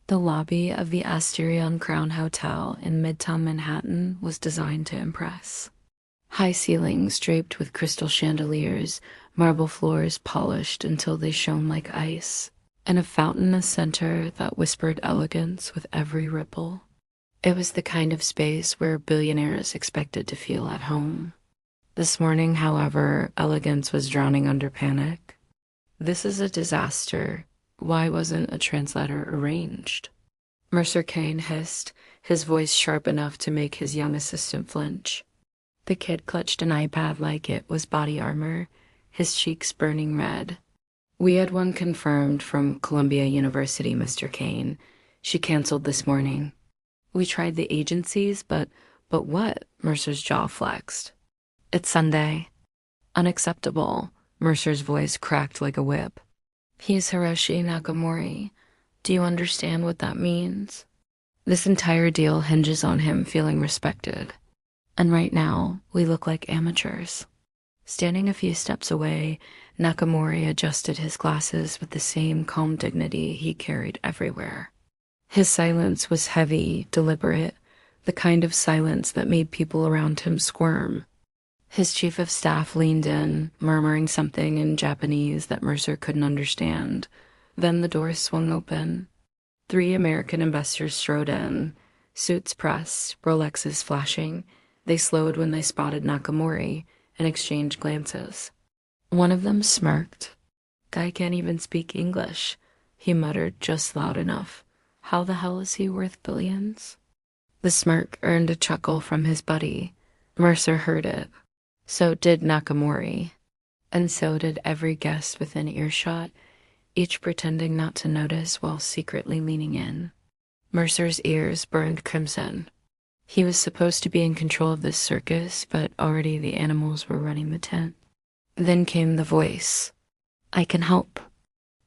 The lobby of the Asterion Crown Hotel in Midtown Manhattan was designed to impress. High ceilings draped with crystal chandeliers, marble floors polished until they shone like ice, and a fountain in the center that whispered elegance with every ripple. It was the kind of space where billionaires expected to feel at home. This morning, however, elegance was drowning under panic. "This is a disaster. Why wasn't a translator arranged?" Mercer Kane hissed, his voice sharp enough to make his young assistant flinch. The kid clutched an iPad like it was body armor, his cheeks burning red. "We had one confirmed from Columbia University, Mr. Kane. She canceled this morning." "We tried the agencies, but what?" Mercer's jaw flexed. "It's Sunday." "Unacceptable." Mercer's voice cracked like a whip. "He's Hiroshi Nakamori. Do you understand what that means? This entire deal hinges on him feeling respected. And right now, we look like amateurs." Standing a few steps away, Nakamori adjusted his glasses with the same calm dignity he carried everywhere. His silence was heavy, deliberate, the kind of silence that made people around him squirm. His chief of staff leaned in, murmuring something in Japanese that Mercer couldn't understand. Then the door swung open. 3 American investors strode in, suits pressed, Rolexes flashing. They slowed when they spotted Nakamori and exchanged glances. One of them smirked. "Guy can't even speak English," he muttered just loud enough. "How the hell is he worth billions?" The smirk earned a chuckle from his buddy. Mercer heard it. So did Nakamori. And so did every guest within earshot, each pretending not to notice while secretly leaning in. Mercer's ears burned crimson. He was supposed to be in control of this circus, but already the animals were running the tent. Then came the voice. "I can help."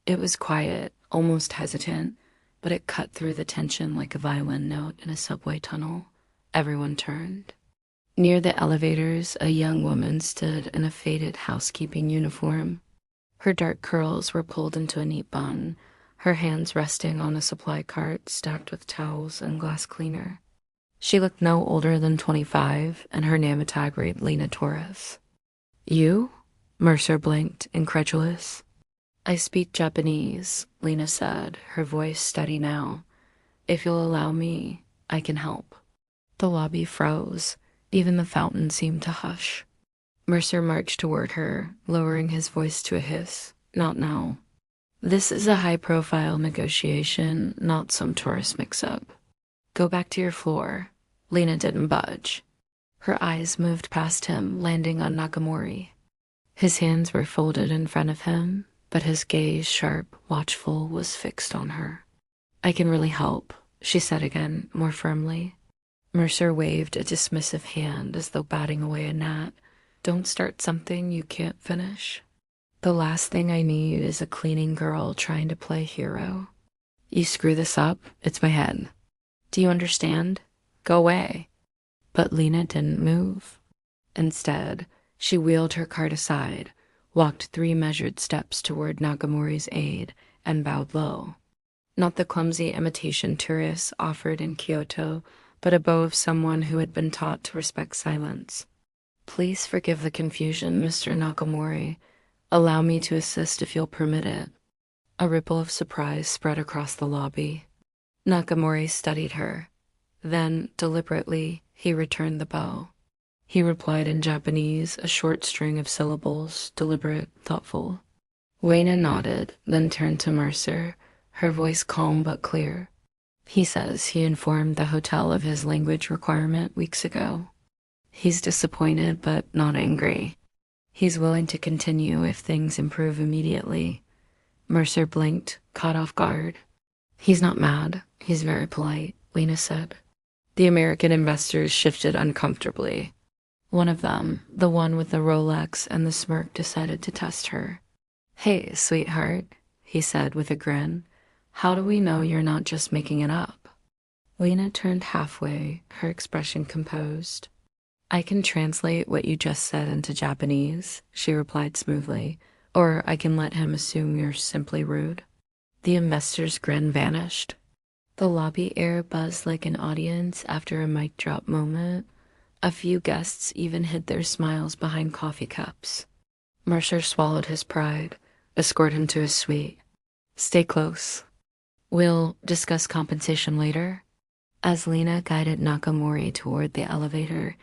It was quiet, almost hesitant, but it cut through the tension like a violin note in a subway tunnel. Everyone turned. Near the elevators, a young woman stood in a faded housekeeping uniform. Her dark curls were pulled into a neat bun, her hands resting on a supply cart stacked with towels and glass cleaner. She looked no older than 25, and her name tag read Lena Torres. "You?" Mercer blinked, incredulous. "I speak Japanese," Lena said, her voice steady now. "If you'll allow me, I can help." The lobby froze. Even the fountain seemed to hush. Mercer marched toward her, lowering his voice to a hiss. "Not now. This is a high-profile negotiation, not some tourist mix-up. Go back to your floor." Lena didn't budge. Her eyes moved past him, landing on Nakamori. His hands were folded in front of him, but his gaze, sharp, watchful, was fixed on her. "I can really help," she said again, more firmly. Mercer waved a dismissive hand as though batting away a gnat. "Don't start something you can't finish. The last thing I need is a cleaning girl trying to play hero. You screw this up, it's my head. Do you understand? Go away." But Lena didn't move. Instead, she wheeled her cart aside, walked 3 measured steps toward Nakamori's aid, and bowed low. Not the clumsy imitation tourists offered in Kyoto, but a bow of someone who had been taught to respect silence. "Please forgive the confusion, Mr. Nakamori. Allow me to assist if you'll permit it." A ripple of surprise spread across the lobby. Nakamori studied her. Then, deliberately, he returned the bow. He replied in Japanese, a short string of syllables, deliberate, thoughtful. Wayna nodded, then turned to Mercer, her voice calm but clear. "He says he informed the hotel of his language requirement weeks ago. He's disappointed but not angry. He's willing to continue if things improve immediately." Mercer blinked, caught off guard. "He's not mad. He's very polite," Lena said. The American investors shifted uncomfortably. One of them, the one with the Rolex and the smirk, decided to test her. "Hey, sweetheart," he said with a grin. "How do we know you're not just making it up?" Lena turned halfway, her expression composed. "I can translate what you just said into Japanese," she replied smoothly, "or I can let him assume you're simply rude." The investor's grin vanished. The lobby air buzzed like an audience after a mic drop moment. A few guests even hid their smiles behind coffee cups. Mercer swallowed his pride, escorted him to his suite. Stay close. We'll discuss compensation later. As Lena guided Nakamori toward the elevator,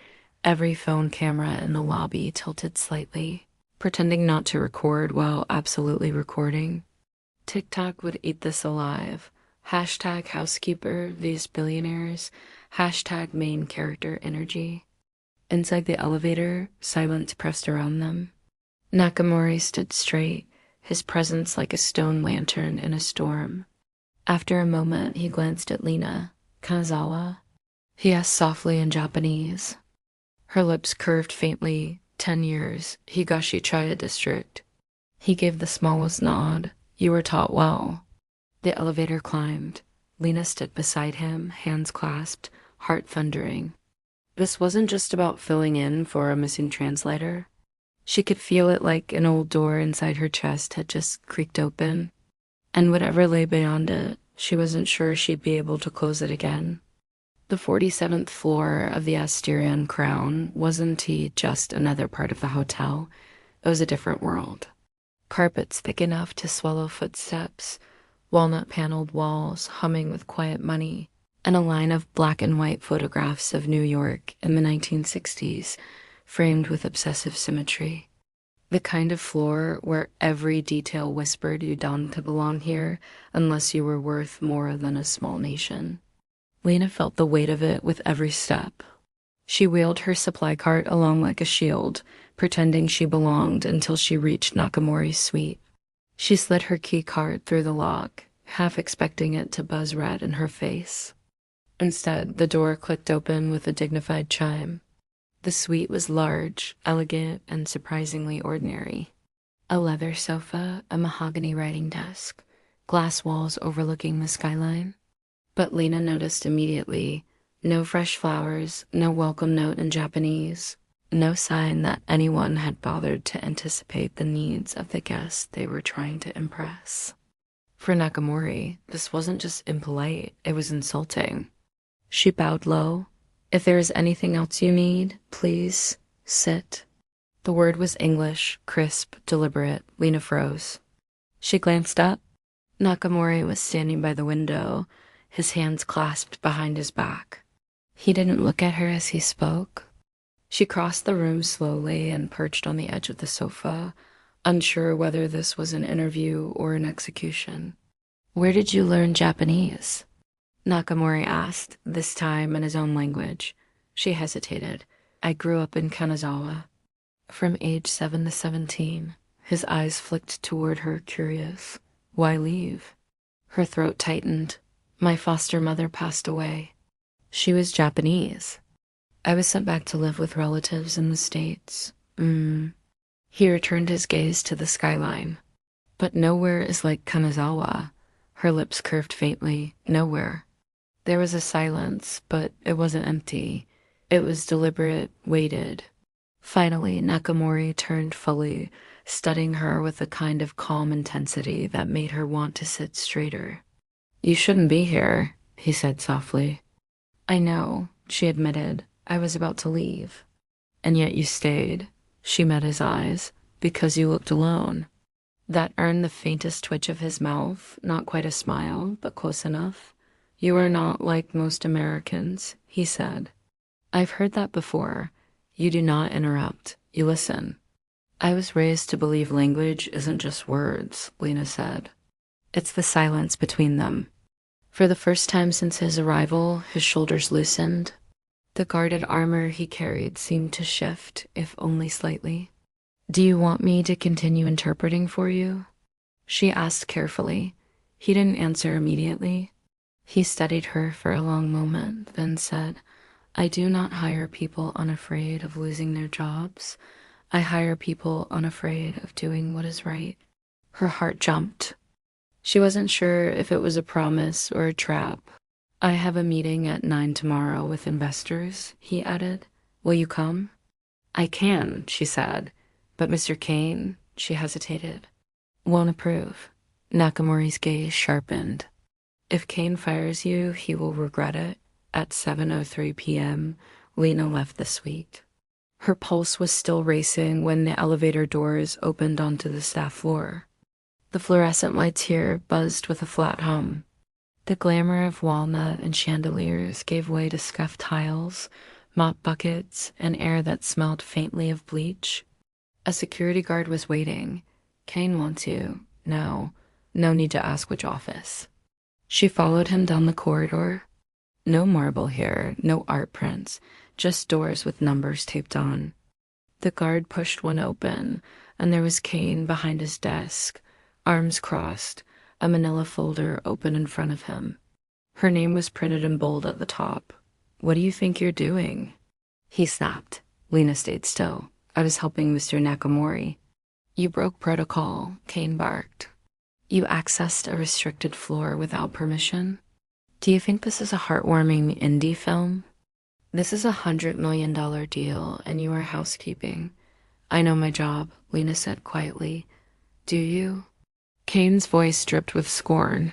every phone camera in the lobby tilted slightly, pretending not to record while absolutely recording. TikTok would eat this alive. Hashtag housekeeper, these billionaires. Hashtag main character energy. Inside the elevator, silence pressed around them. Nakamori stood straight, his presence like a stone lantern in a storm. After a moment, he glanced at Lena. Kanazawa? He asked softly in Japanese. Her lips curved faintly. 10 years, Higashichaya District. He gave the smallest nod. You were taught well. The elevator climbed. Lena stood beside him, hands clasped, heart thundering. This wasn't just about filling in for a missing translator. She could feel it like an old door inside her chest had just creaked open. And whatever lay beyond it, she wasn't sure she'd be able to close it again. The 47th floor of the Asterion Crown wasn't just another part of the hotel. It was a different world. Carpets thick enough to swallow footsteps, walnut-paneled walls humming with quiet money, and a line of black and white photographs of New York in the 1960s, framed with obsessive symmetry. The kind of floor where every detail whispered you don't belong here unless you were worth more than a small nation. Lena felt the weight of it with every step. She wheeled her supply cart along like a shield, pretending she belonged until she reached Nakamori's suite. She slid her key card through the lock, half expecting it to buzz red in her face. Instead, the door clicked open with a dignified chime. The suite was large, elegant, and surprisingly ordinary. A leather sofa, a mahogany writing desk, glass walls overlooking the skyline. But Lena noticed immediately, no fresh flowers, no welcome note in Japanese, no sign that anyone had bothered to anticipate the needs of the guests they were trying to impress. For Nakamori, this wasn't just impolite, it was insulting. She bowed low. If there is anything else you need, please sit. The word was English, crisp, deliberate. Lena froze. She glanced up. Nakamori was standing by the window, his hands clasped behind his back. He didn't look at her as he spoke. She crossed the room slowly and perched on the edge of the sofa, unsure whether this was an interview or an execution. Where did you learn Japanese? Nakamori asked, this time in his own language. She hesitated. I grew up in Kanazawa. From age 7 to 17, his eyes flicked toward her, curious. Why leave? Her throat tightened. My foster mother passed away. She was Japanese. I was sent back to live with relatives in the States. He returned his gaze to the skyline. But nowhere is like Kanazawa. Her lips curved faintly. Nowhere. There was a silence, but it wasn't empty. It was deliberate, weighted. Finally, Nakamori turned fully, studying her with a kind of calm intensity that made her want to sit straighter. You shouldn't be here, he said softly. I know, she admitted. I was about to leave. And yet you stayed. She met his eyes. Because you looked alone. That earned the faintest twitch of his mouth, not quite a smile, but close enough. You are not like most Americans, he said. I've heard that before. You do not interrupt. You listen. I was raised to believe language isn't just words, Lena said. It's the silence between them. For the first time since his arrival, his shoulders loosened. The guarded armor he carried seemed to shift, if only slightly. Do you want me to continue interpreting for you? She asked carefully. He didn't answer immediately. He studied her for a long moment, then said, I do not hire people unafraid of losing their jobs. I hire people unafraid of doing what is right. Her heart jumped. She wasn't sure if it was a promise or a trap. I have a meeting at 9 tomorrow with investors, he added. Will you come? I can, she said. But Mr. Kane, she hesitated. Won't approve. Nakamori's gaze sharpened. If Kane fires you, he will regret it. At 7:03 p.m., Lena left the suite. Her pulse was still racing when the elevator doors opened onto the staff floor. The fluorescent lights here buzzed with a flat hum. The glamour of walnut and chandeliers gave way to scuffed tiles, mop buckets, and air that smelled faintly of bleach. A security guard was waiting. Kane wants you. No. No need to ask which office. She followed him down the corridor. No marble here, no art prints, just doors with numbers taped on. The guard pushed one open, and there was Kane behind his desk, arms crossed, a manila folder open in front of him. Her name was printed in bold at the top. What do you think you're doing? He snapped. Lena stayed still. I was helping Mr. Nakamori. You broke protocol, Kane barked. You accessed a restricted floor without permission? Do you think this is a heartwarming indie film? This is $100 million deal, and you are housekeeping. I know my job, Lena said quietly. Do you? Kane's voice dripped with scorn.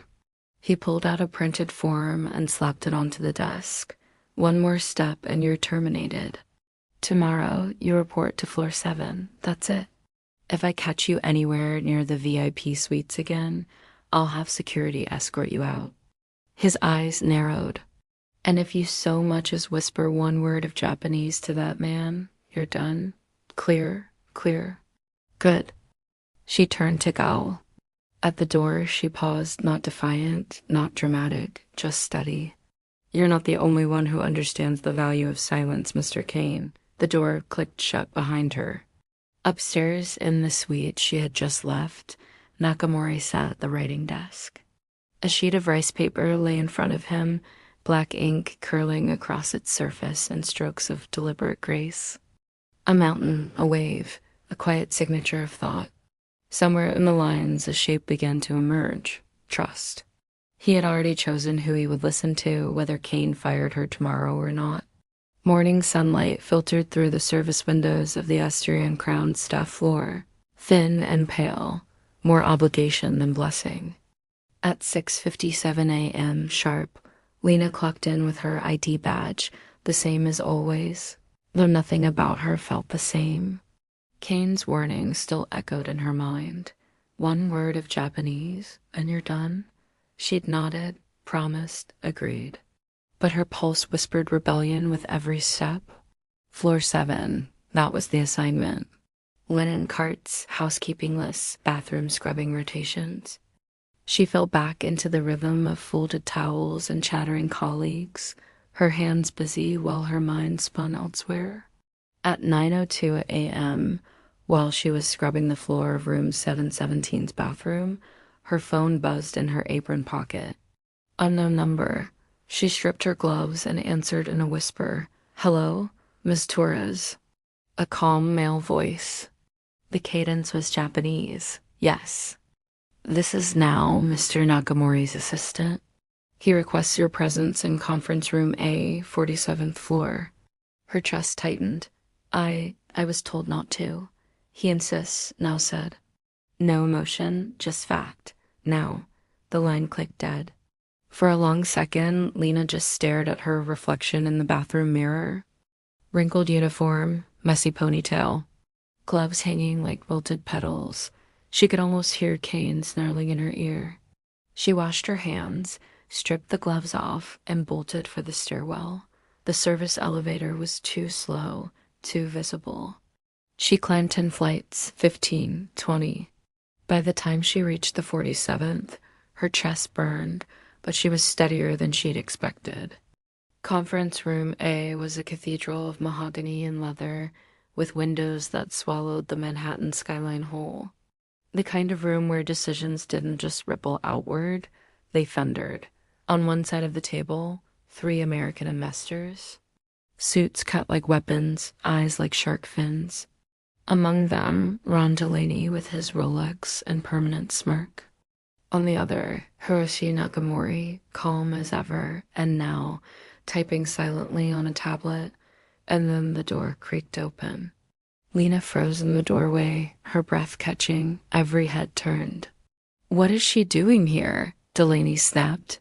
He pulled out a printed form and slapped it onto the desk. One more step and you're terminated. Tomorrow, you report to floor 7. That's it. If I catch you anywhere near the VIP suites again, I'll have security escort you out. His eyes narrowed. And if you so much as whisper one word of Japanese to that man, you're done. Clear, clear. Good. She turned to Gal. At the door, she paused, not defiant, not dramatic, just steady. You're not the only one who understands the value of silence, Mr. Kane. The door clicked shut behind her. Upstairs, in the suite she had just left, Nakamori sat at the writing desk. A sheet of rice paper lay in front of him, black ink curling across its surface in strokes of deliberate grace. A mountain, a wave, a quiet signature of thought. Somewhere in the lines, a shape began to emerge. Trust. He had already chosen who he would listen to, whether Kane fired her tomorrow or not. Morning sunlight filtered through the service windows of the Asturian Crown staff floor, thin and pale, more obligation than blessing. At 6:57 a.m. sharp, Lena clocked in with her ID badge, the same as always, though nothing about her felt the same. Kane's warning still echoed in her mind. One word of Japanese, and you're done? She'd nodded, promised, agreed. But her pulse whispered rebellion with every step. Floor 7, that was the assignment. Linen carts, housekeeping lists, bathroom scrubbing rotations. She fell back into the rhythm of folded towels and chattering colleagues, her hands busy while her mind spun elsewhere. At 9:02 a.m., while she was scrubbing the floor of room 717's bathroom, her phone buzzed in her apron pocket. Unknown number. She stripped her gloves and answered in a whisper. Hello, Ms. Torres. A calm male voice. The cadence was Japanese. Yes. This is now Mr. Nakamori's assistant. He requests your presence in conference room A, 47th floor. Her chest tightened. I was told not to. He insists, Now said. No emotion, just fact. Now. The line clicked dead. For a long second, Lena just stared at her reflection in the bathroom mirror. Wrinkled uniform, messy ponytail, gloves hanging like wilted petals. She could almost hear Kane snarling in her ear. She washed her hands, stripped the gloves off, and bolted for the stairwell. The service elevator was too slow, too visible. She climbed 10 flights, 15, 20. By the time she reached the 47th, her chest burned, but she was steadier than she'd expected. Conference room A was a cathedral of mahogany and leather, with windows that swallowed the Manhattan skyline whole. The kind of room where decisions didn't just ripple outward, they thundered. On one side of the table, 3 American investors. Suits cut like weapons, eyes like shark fins. Among them, Ron Delaney with his Rolex and permanent smirk. On the other, Hiroshi Nakamori, calm as ever, and now typing silently on a tablet, and then the door creaked open. Lena froze in the doorway, her breath catching, every head turned. What is she doing here? Delaney snapped.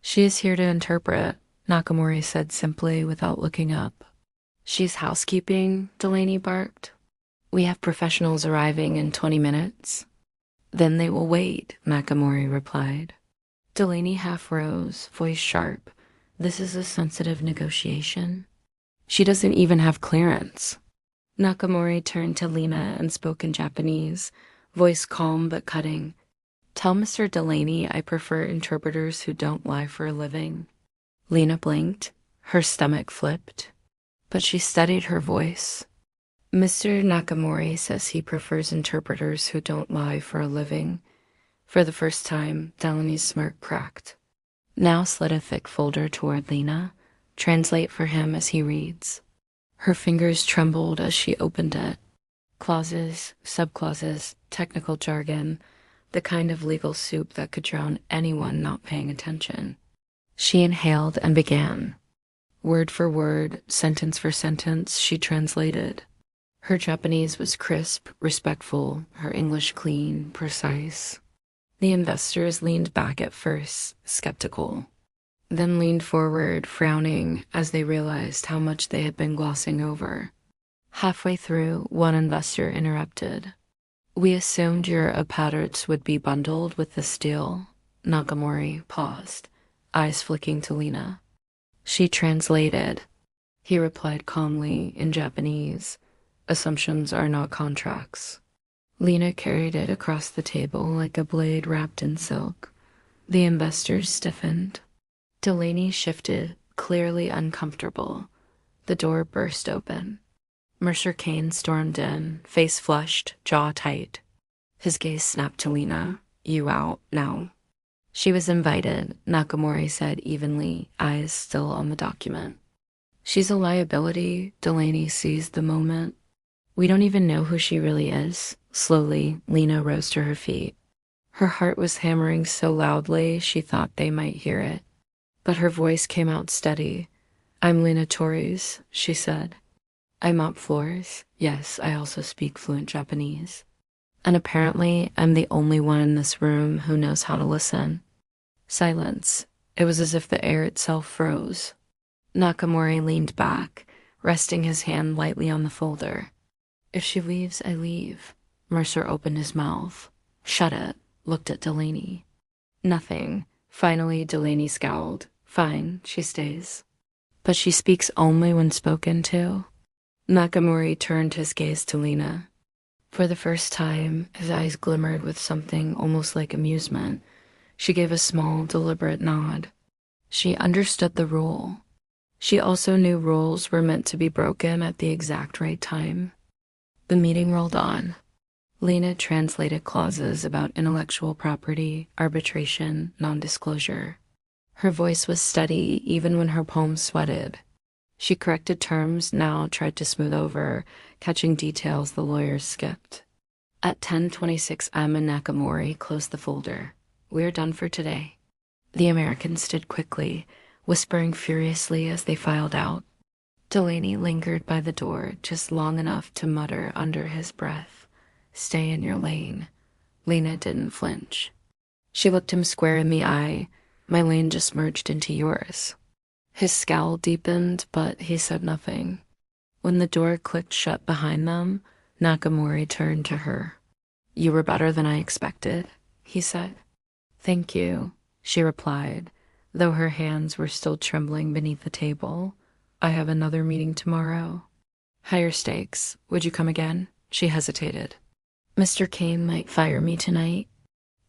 She is here to interpret, Nakamori said simply without looking up. She's housekeeping, Delaney barked. We have professionals arriving in 20 minutes. Then they will wait, Nakamori replied. Delaney half rose, voice sharp. This is a sensitive negotiation. She doesn't even have clearance. Nakamori turned to Lena and spoke in Japanese, voice calm but cutting. Tell Mr. Delaney I prefer interpreters who don't lie for a living. Lena blinked, her stomach flipped, but she steadied her voice. Mr. Nakamori says he prefers interpreters who don't lie for a living. For the first time, Delaney's smirk cracked. Now slid a thick folder toward Lena. Translate for him as he reads. Her fingers trembled as she opened it. Clauses, subclauses, technical jargon, the kind of legal soup that could drown anyone not paying attention. She inhaled and began. Word for word, sentence for sentence, she translated. Her Japanese was crisp, respectful, her English clean, precise. The investors leaned back at first, skeptical, then leaned forward, frowning, as they realized how much they had been glossing over. Halfway through, one investor interrupted. We assumed your apparaturs would be bundled with this deal. Nakamori paused, eyes flicking to Lena. She translated. He replied calmly in Japanese. Assumptions are not contracts. Lena carried it across the table like a blade wrapped in silk. The investors stiffened. Delaney shifted, clearly uncomfortable. The door burst open. Mercer Kane stormed in, face flushed, jaw tight. His gaze snapped to Lena. You out, now. She was invited, Nakamori said evenly, eyes still on the document. She's a liability, Delaney seized the moment. We don't even know who she really is. Slowly, Lena rose to her feet. Her heart was hammering so loudly she thought they might hear it. But her voice came out steady. I'm Lena Torres, she said. I mop floors. Yes, I also speak fluent Japanese. And apparently, I'm the only one in this room who knows how to listen. Silence. It was as if the air itself froze. Nakamori leaned back, resting his hand lightly on the folder. If she leaves, I leave. Mercer opened his mouth. Shut it. Looked at Delaney. Nothing. Finally, Delaney scowled. Fine, she stays. But she speaks only when spoken to. Nakamori turned his gaze to Lena. For the first time, his eyes glimmered with something almost like amusement. She gave a small, deliberate nod. She understood the rule. She also knew rules were meant to be broken at the exact right time. The meeting rolled on. Lena translated clauses about intellectual property, arbitration, non-disclosure. Her voice was steady even when her palms sweated. She corrected terms, now tried to smooth over, catching details the lawyers skipped. At 10:26 M, Nakamori closed the folder. We're done for today. The Americans stood quickly, whispering furiously as they filed out. Delaney lingered by the door just long enough to mutter under his breath, Stay in your lane. Lena didn't flinch. She looked him square in the eye. My lane just merged into yours. His scowl deepened, but he said nothing. When the door clicked shut behind them, Nakamori turned to her. You were better than I expected, he said. Thank you, she replied, though her hands were still trembling beneath the table. I have another meeting tomorrow. Higher stakes. Would you come again? She hesitated. Mr. Kane might fire me tonight.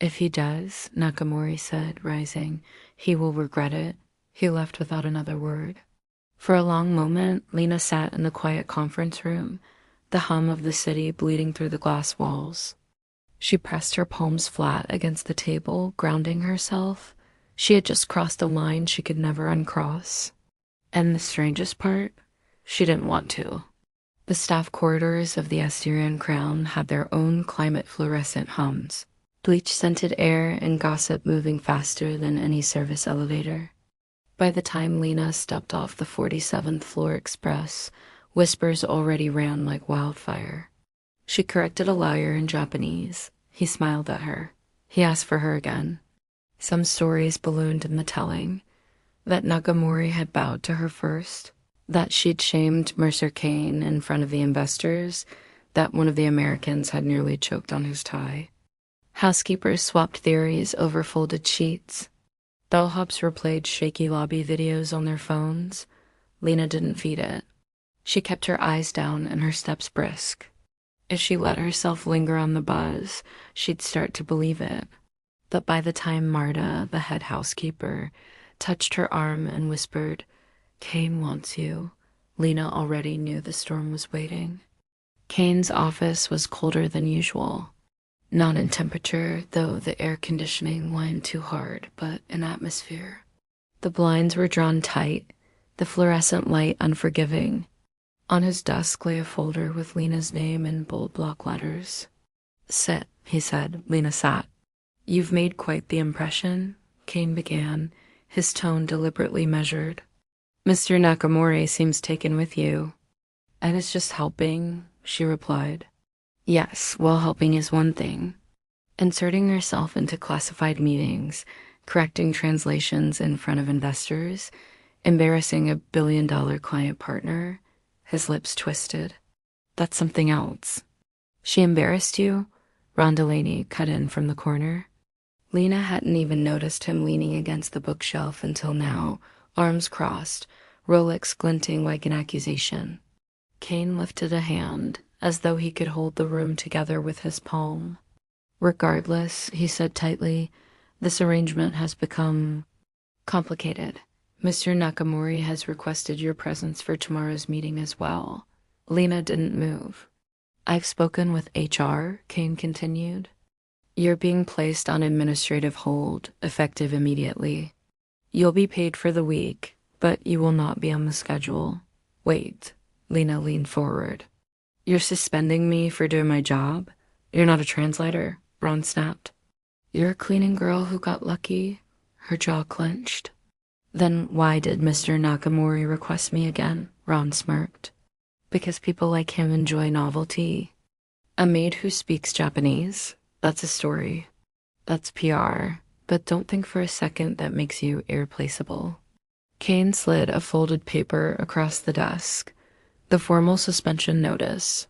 If he does, Nakamori said, rising, he will regret it. He left without another word. For a long moment, Lena sat in the quiet conference room, the hum of the city bleeding through the glass walls. She pressed her palms flat against the table, grounding herself. She had just crossed a line she could never uncross. And the strangest part? She didn't want to. The staff corridors of the Assyrian Crown had their own climate-fluorescent hums, bleach-scented air and gossip moving faster than any service elevator. By the time Lena stepped off the 47th floor express, whispers already ran like wildfire. She corrected a liar in Japanese. He smiled at her. He asked for her again. Some stories ballooned in the telling. That Nakamori had bowed to her first, that she'd shamed Mercer Kane in front of the investors, that one of the Americans had nearly choked on his tie. Housekeepers swapped theories over folded sheets. Bellhops replayed shaky lobby videos on their phones. Lena didn't feed it. She kept her eyes down and her steps brisk. If she let herself linger on the buzz, she'd start to believe it. But by the time Marta, the head housekeeper, touched her arm and whispered, "Kane wants you," Lena already knew the storm was waiting. Kane's office was colder than usual. Not in temperature, though the air conditioning whined too hard, but in atmosphere. The blinds were drawn tight, the fluorescent light unforgiving. On his desk lay a folder with Lena's name in bold block letters. "Sit," he said. Lena sat. "You've made quite the impression," Kane began, his tone deliberately measured. "Mr. Nakamori seems taken with you." "And is just helping," she replied. "Yes, well, helping is one thing. Inserting herself into classified meetings, correcting translations in front of investors, embarrassing a $1 billion client partner." His lips twisted. "That's something else." "She embarrassed you?" Ron Delaney cut in from the corner. Lena hadn't even noticed him leaning against the bookshelf until now, arms crossed, Rolex glinting like an accusation. Kane lifted a hand, as though he could hold the room together with his palm. "Regardless," he said tightly, "this arrangement has become complicated. Mr. Nakamori has requested your presence for tomorrow's meeting as well." Lena didn't move. "I've spoken with HR," Kane continued. "You're being placed on administrative hold, effective immediately. You'll be paid for the week, but you will not be on the schedule." "Wait," Lena leaned forward. "You're suspending me for doing my job? You're not a translator," Ron snapped. "You're a cleaning girl who got lucky." Her jaw clenched. "Then why did Mr. Nakamori request me again?" Ron smirked. "Because people like him enjoy novelty. A maid who speaks Japanese? That's a story. That's PR. But don't think for a second that makes you irreplaceable." Kane slid a folded paper across the desk. The formal suspension notice.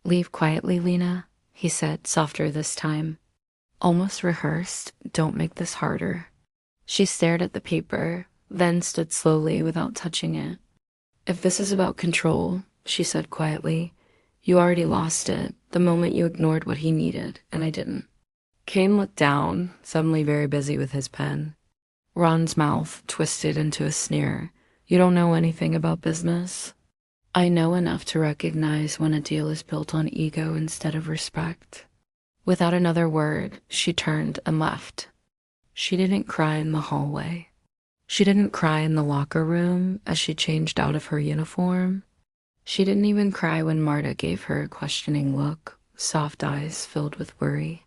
"Leave quietly, Lena," he said, softer this time. "Almost rehearsed. Don't make this harder." She stared at the paper, then stood slowly without touching it. "If this is about control," she said quietly, "you already lost it the moment you ignored what he needed, and I didn't." Kane looked down, suddenly very busy with his pen. Ron's mouth twisted into a sneer. "You don't know anything about business?" "I know enough to recognize when a deal is built on ego instead of respect." Without another word, she turned and left. She didn't cry in the hallway. She didn't cry in the locker room as she changed out of her uniform. She didn't even cry when Marta gave her a questioning look, soft eyes filled with worry.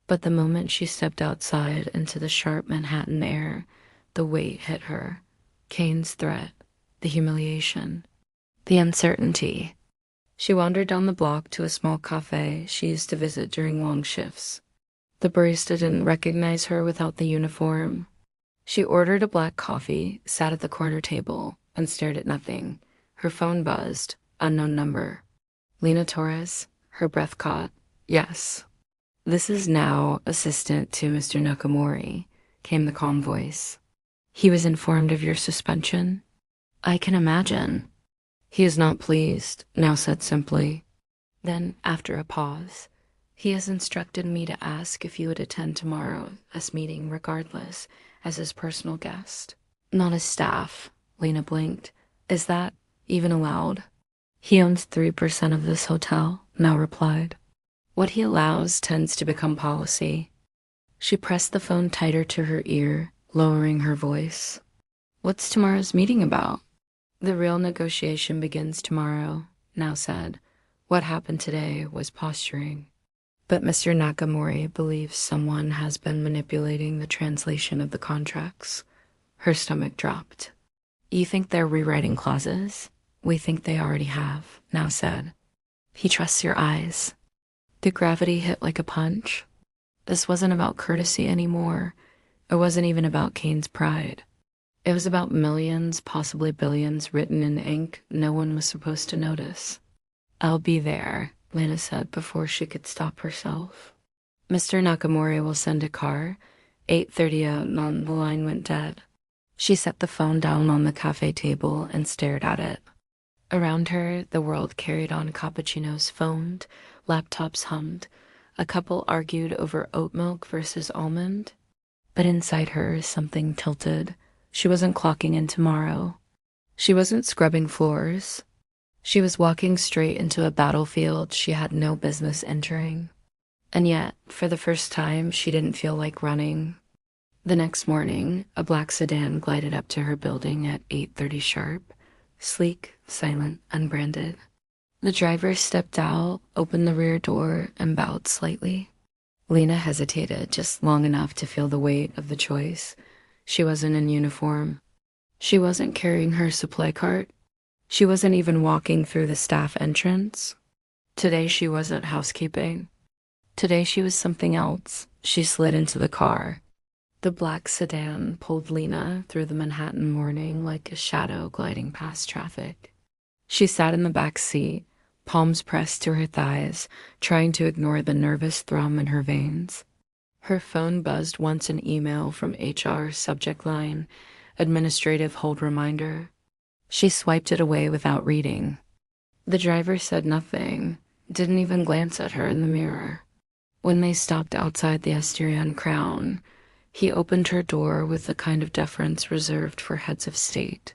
But the moment she stepped outside into the sharp Manhattan air, the weight hit her. Kane's threat, the humiliation, the uncertainty. She wandered down the block to a small cafe she used to visit during long shifts. The barista didn't recognize her without the uniform. She ordered a black coffee, sat at the corner table, and stared at nothing. Her phone buzzed. Unknown number. Lena Torres. Her breath caught. "Yes." "This is now assistant to Mr. Nakamori," came the calm voice. "He was informed of your suspension?" "I can imagine." "He is not pleased," now said simply. Then, after a pause, "He has instructed me to ask if you would attend tomorrow's meeting regardless, as his personal guest." "Not as staff," Lena blinked. "Is that even allowed?" "He owns 3% of this hotel," now replied. "What he allows tends to become policy." She pressed the phone tighter to her ear, lowering her voice. "What's tomorrow's meeting about?" "The real negotiation begins tomorrow," now said. "What happened today was posturing." "But Mr. Nakamori believes someone has been manipulating the translation of the contracts." Her stomach dropped. "You think they're rewriting clauses?" "We think they already have," now said. "He trusts your eyes." The gravity hit like a punch. This wasn't about courtesy anymore. It wasn't even about Kane's pride. It was about millions, possibly billions, written in ink no one was supposed to notice. "I'll be there," Lena said before she could stop herself. "Mr. Nakamori will send a car. 8:30 out and on the line went dead." She set the phone down on the cafe table and stared at it. Around her, the world carried on. Cappuccinos foamed, laptops hummed. A couple argued over oat milk versus almond. But inside her, something tilted. She wasn't clocking in tomorrow. She wasn't scrubbing floors. She was walking straight into a battlefield she had no business entering. And yet, for the first time, she didn't feel like running. The next morning, a black sedan glided up to her building at 8:30 sharp, sleek, silent, unbranded. The driver stepped out, opened the rear door, and bowed slightly. Lena hesitated just long enough to feel the weight of the choice. She wasn't in uniform. She wasn't carrying her supply cart. She wasn't even walking through the staff entrance. Today she wasn't housekeeping. Today she was something else. She slid into the car. The black sedan pulled Lena through the Manhattan morning like a shadow gliding past traffic. She sat in the back seat, palms pressed to her thighs, trying to ignore the nervous thrum in her veins. Her phone buzzed once, an email from HR, subject line, "Administrative hold reminder." She swiped it away without reading. The driver said nothing, didn't even glance at her in the mirror. When they stopped outside the Asterion Crown, he opened her door with the kind of deference reserved for heads of state.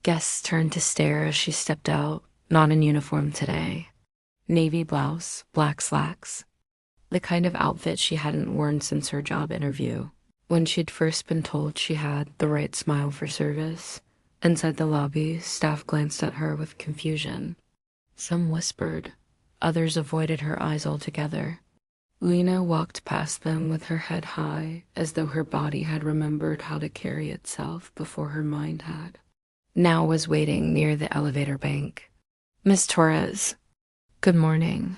Guests turned to stare as she stepped out, not in uniform today. Navy blouse, black slacks. The kind of outfit she hadn't worn since her job interview, when she'd first been told she had the right smile for service. Inside the lobby, staff glanced at her with confusion. Some whispered. Others avoided her eyes altogether. Lena walked past them with her head high, as though her body had remembered how to carry itself before her mind had. Now was waiting near the elevator bank. "Miss Torres." "Good morning."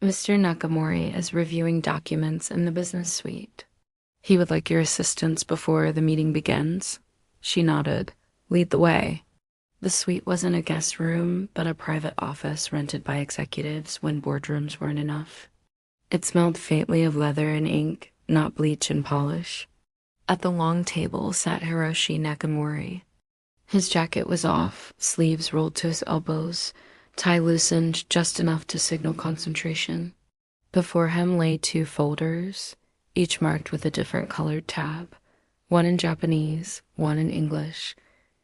"Mr. Nakamori is reviewing documents in the business suite. He would like your assistance before the meeting begins." She nodded. "Lead the way." The suite wasn't a guest room, but a private office rented by executives when boardrooms weren't enough. It smelled faintly of leather and ink, not bleach and polish. At the long table sat Hiroshi Nakamori. His jacket was off, sleeves rolled to his elbows, tie loosened just enough to signal concentration. Before him lay 2 folders, each marked with a different colored tab, one in Japanese, one in English.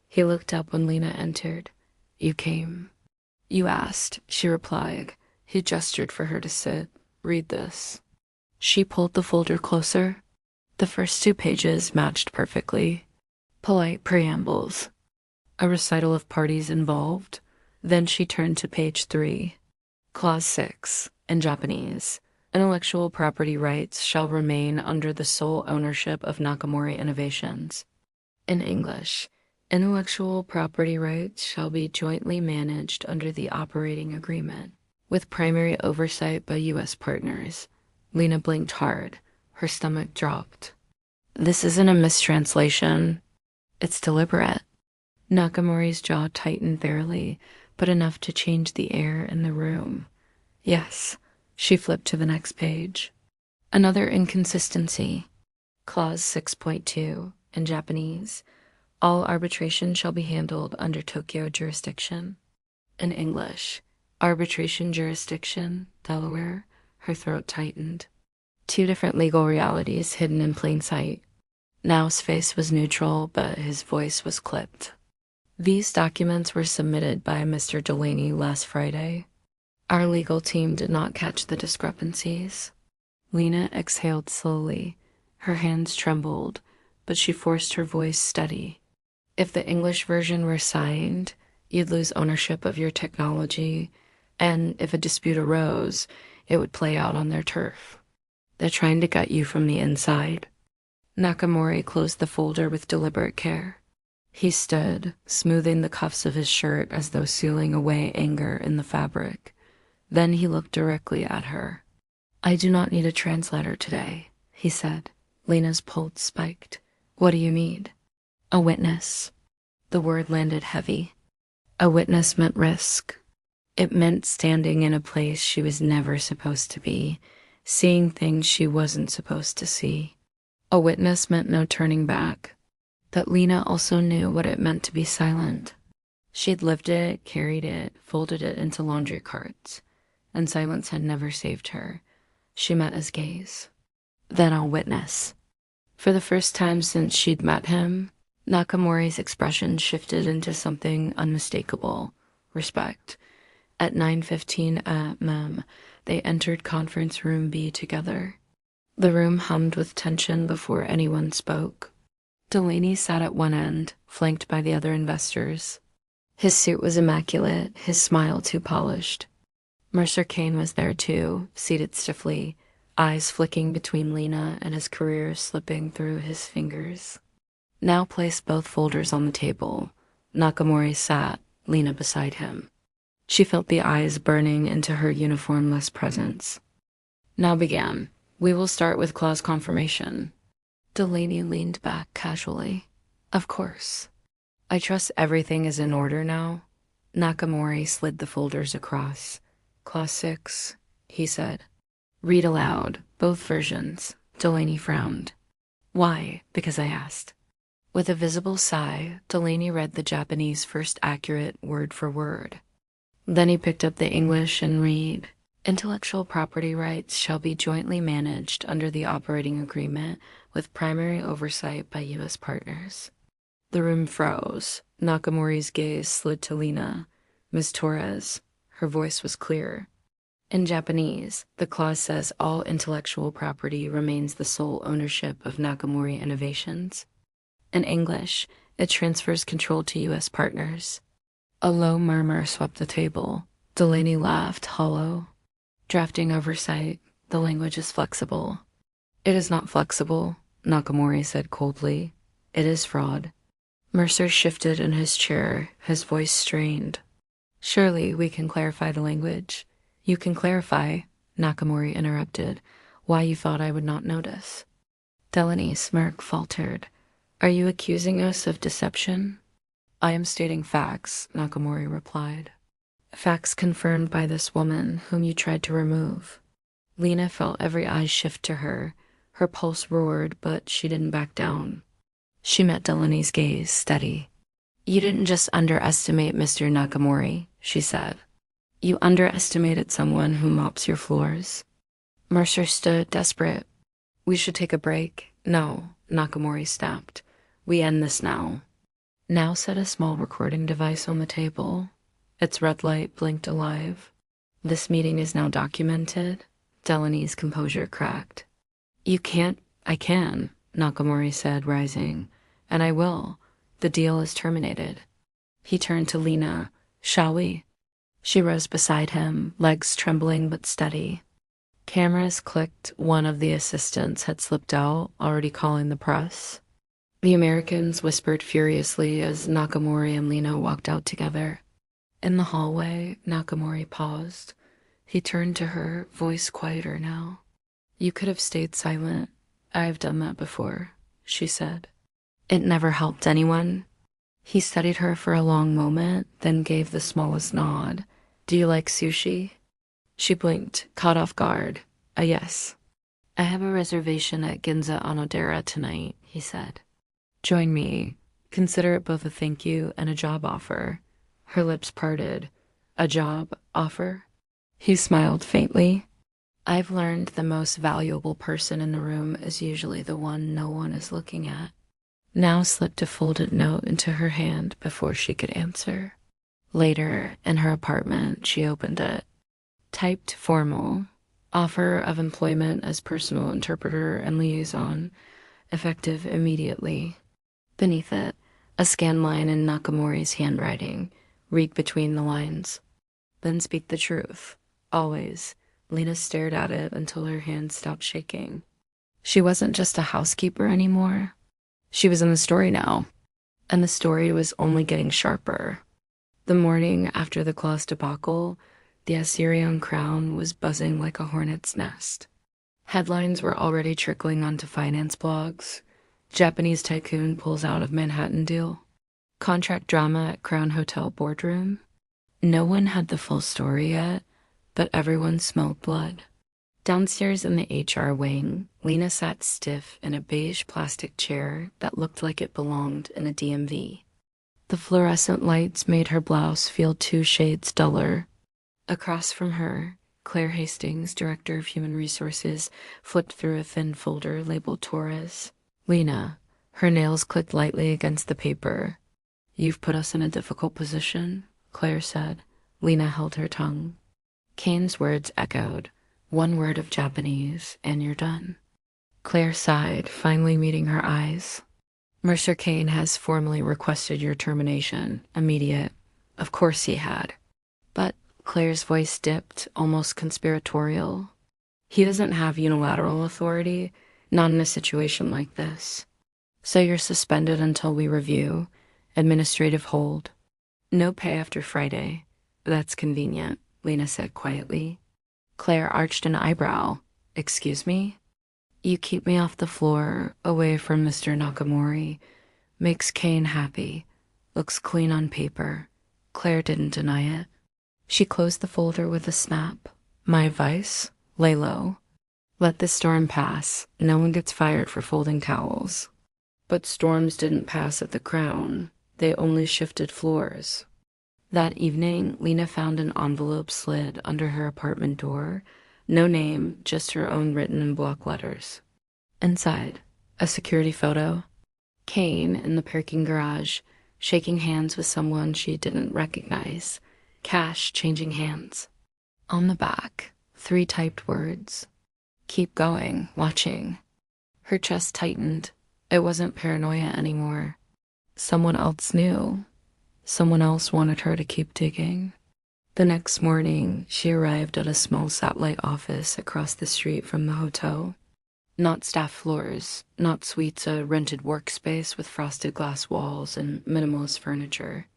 He looked up when Lena entered. "You came." "You asked," she replied. He gestured for her to sit. "Read this." She pulled the folder closer. The first 2 pages matched perfectly. Polite preambles. A recital of parties involved. Then she turned to page 3. Clause 6, in Japanese. Intellectual property rights shall remain under the sole ownership of Nakamori Innovations. In English, intellectual property rights shall be jointly managed under the operating agreement, with primary oversight by U.S. partners. Lena blinked hard. Her stomach dropped. This isn't a mistranslation. It's deliberate. Nakamori's jaw tightened barely, but enough to change the air in the room. Yes. She flipped to the next page. Another inconsistency. Clause 6.2, in Japanese. All arbitration shall be handled under Tokyo jurisdiction. In English. Arbitration jurisdiction, Delaware. Her throat tightened. 2 different legal realities hidden in plain sight. Now's face was neutral, but his voice was clipped. These documents were submitted by Mr. Delaney last Friday. Our legal team did not catch the discrepancies. Lena exhaled slowly. Her hands trembled, but she forced her voice steady. If the English version were signed, you'd lose ownership of your technology, and if a dispute arose, it would play out on their turf. They're trying to gut you from the inside. Nakamori closed the folder with deliberate care. He stood, smoothing the cuffs of his shirt as though sealing away anger in the fabric. Then he looked directly at her. "I do not need a translator today," he said. Lena's pulse spiked. "What do you need?" A witness. The word landed heavy. A witness meant risk. It meant standing in a place she was never supposed to be, seeing things she wasn't supposed to see. A witness meant no turning back. That Lena also knew what it meant to be silent. She'd lived it, carried it, folded it into laundry carts, and silence had never saved her. She met his gaze. Then a witness. For the first time since she'd met him, Nakamori's expression shifted into something unmistakable: respect. At 9:15 a.m., they entered conference room B together. The room hummed with tension before anyone spoke. Delaney sat at one end, flanked by the other investors. His suit was immaculate, his smile too polished. Mercer Kane was there too, seated stiffly, eyes flicking between Lena and his career slipping through his fingers. Now placed both folders on the table. Nakamori sat, Lena beside him. She felt the eyes burning into her uniformless presence. Now began. We will start with clause confirmation. Delaney leaned back casually. Of course. I trust everything is in order now. Nakamori slid the folders across. Clause 6, he said. Read aloud, both versions. Delaney frowned. Why? Because I asked. With a visible sigh, Delaney read the Japanese first accurate word for word. Then he picked up the English and read, Intellectual property rights shall be jointly managed under the operating agreement with primary oversight by U.S. partners. The room froze. Nakamori's gaze slid to Lena. Ms. Torres. Her voice was clear. In Japanese, the clause says all intellectual property remains the sole ownership of Nakamori Innovations. In English, it transfers control to U.S. partners. A low murmur swept the table. Delaney laughed, hollow. Drafting oversight, the language is flexible. It is not flexible, Nakamori said coldly. It is fraud. Mercer shifted in his chair, his voice strained. Surely we can clarify the language. You can clarify, Nakamori interrupted, why you thought I would not notice. Delaney's smirk faltered. Are you accusing us of deception? I am stating facts, Nakamori replied. Facts confirmed by this woman whom you tried to remove. Lena felt every eye shift to her. Her pulse roared, but she didn't back down. She met Delaney's gaze, steady. You didn't just underestimate Mr. Nakamori, she said. You underestimated someone who mops your floors. Mercer stood, desperate. We should take a break. No, Nakamori snapped. We end this now. Now set a small recording device on the table. Its red light blinked alive. This meeting is now documented. Delaney's composure cracked. You can't. I can, Nakamori said, rising. And I will. The deal is terminated. He turned to Lena. Shall we? She rose beside him, legs trembling but steady. Cameras clicked. One of the assistants had slipped out, already calling the press. The Americans whispered furiously as Nakamori and Lena walked out together. In the hallway, Nakamori paused. He turned to her, voice quieter now. You could have stayed silent. I've done that before, she said. It never helped anyone. He studied her for a long moment, then gave the smallest nod. Do you like sushi? She blinked, caught off guard. A yes. I have a reservation at Ginza Onodera tonight, he said. Join me. Consider it both a thank you and a job offer. Her lips parted. A job offer? He smiled faintly. I've learned the most valuable person in the room is usually the one no one is looking at. Now slipped a folded note into her hand before she could answer. Later, in her apartment, she opened it. Typed formal. Offer of employment as personal interpreter and liaison. Effective immediately. Beneath it, a scan line in Nakamori's handwriting. Read between the lines. Then speak the truth. Always. Lena stared at it until her hand stopped shaking. She wasn't just a housekeeper anymore. She was in the story now. And the story was only getting sharper. The morning after the Claus debacle, the Assyrian crown was buzzing like a hornet's nest. Headlines were already trickling onto finance blogs. Japanese tycoon pulls out of Manhattan deal. Contract drama at Crown Hotel boardroom. No one had the full story yet, but everyone smelled blood. Downstairs in the HR wing, Lena sat stiff in a beige plastic chair that looked like it belonged in a DMV. The fluorescent lights made her blouse feel 2 shades duller. Across from her, Claire Hastings, Director of Human Resources, flipped through a thin folder labeled Torres. Lena, her nails clicked lightly against the paper. "You've put us in a difficult position," Claire said. Lena held her tongue. Kane's words echoed. "One word of Japanese, and you're done." Claire sighed, finally meeting her eyes. "Mercer Kane has formally requested your termination, immediate." Of course he had. But Claire's voice dipped, almost conspiratorial. "He doesn't have unilateral authority, not in a situation like this. So you're suspended until we review. Administrative hold. No pay after Friday. That's convenient," Lena said quietly. Claire arched an eyebrow. "Excuse me?" "You keep me off the floor, away from Mr. Nakamori. Makes Kane happy. Looks clean on paper." Claire didn't deny it. She closed the folder with a snap. "My advice? Lay low. Let this storm pass. No one gets fired for folding towels." But storms didn't pass at the Crown. They only shifted floors. That evening, Lena found an envelope slid under her apartment door. No name, just her own written in block letters. Inside, a security photo. Kane in the parking garage, shaking hands with someone she didn't recognize. Cash changing hands. On the back, 3 typed words. "Keep going, watching." Her chest tightened. It wasn't paranoia anymore. Someone else knew. Someone else wanted her to keep digging. The next morning, she arrived at a small satellite office across the street from the hotel. Not staff floors, not suites, a rented workspace with frosted glass walls and minimalist furniture.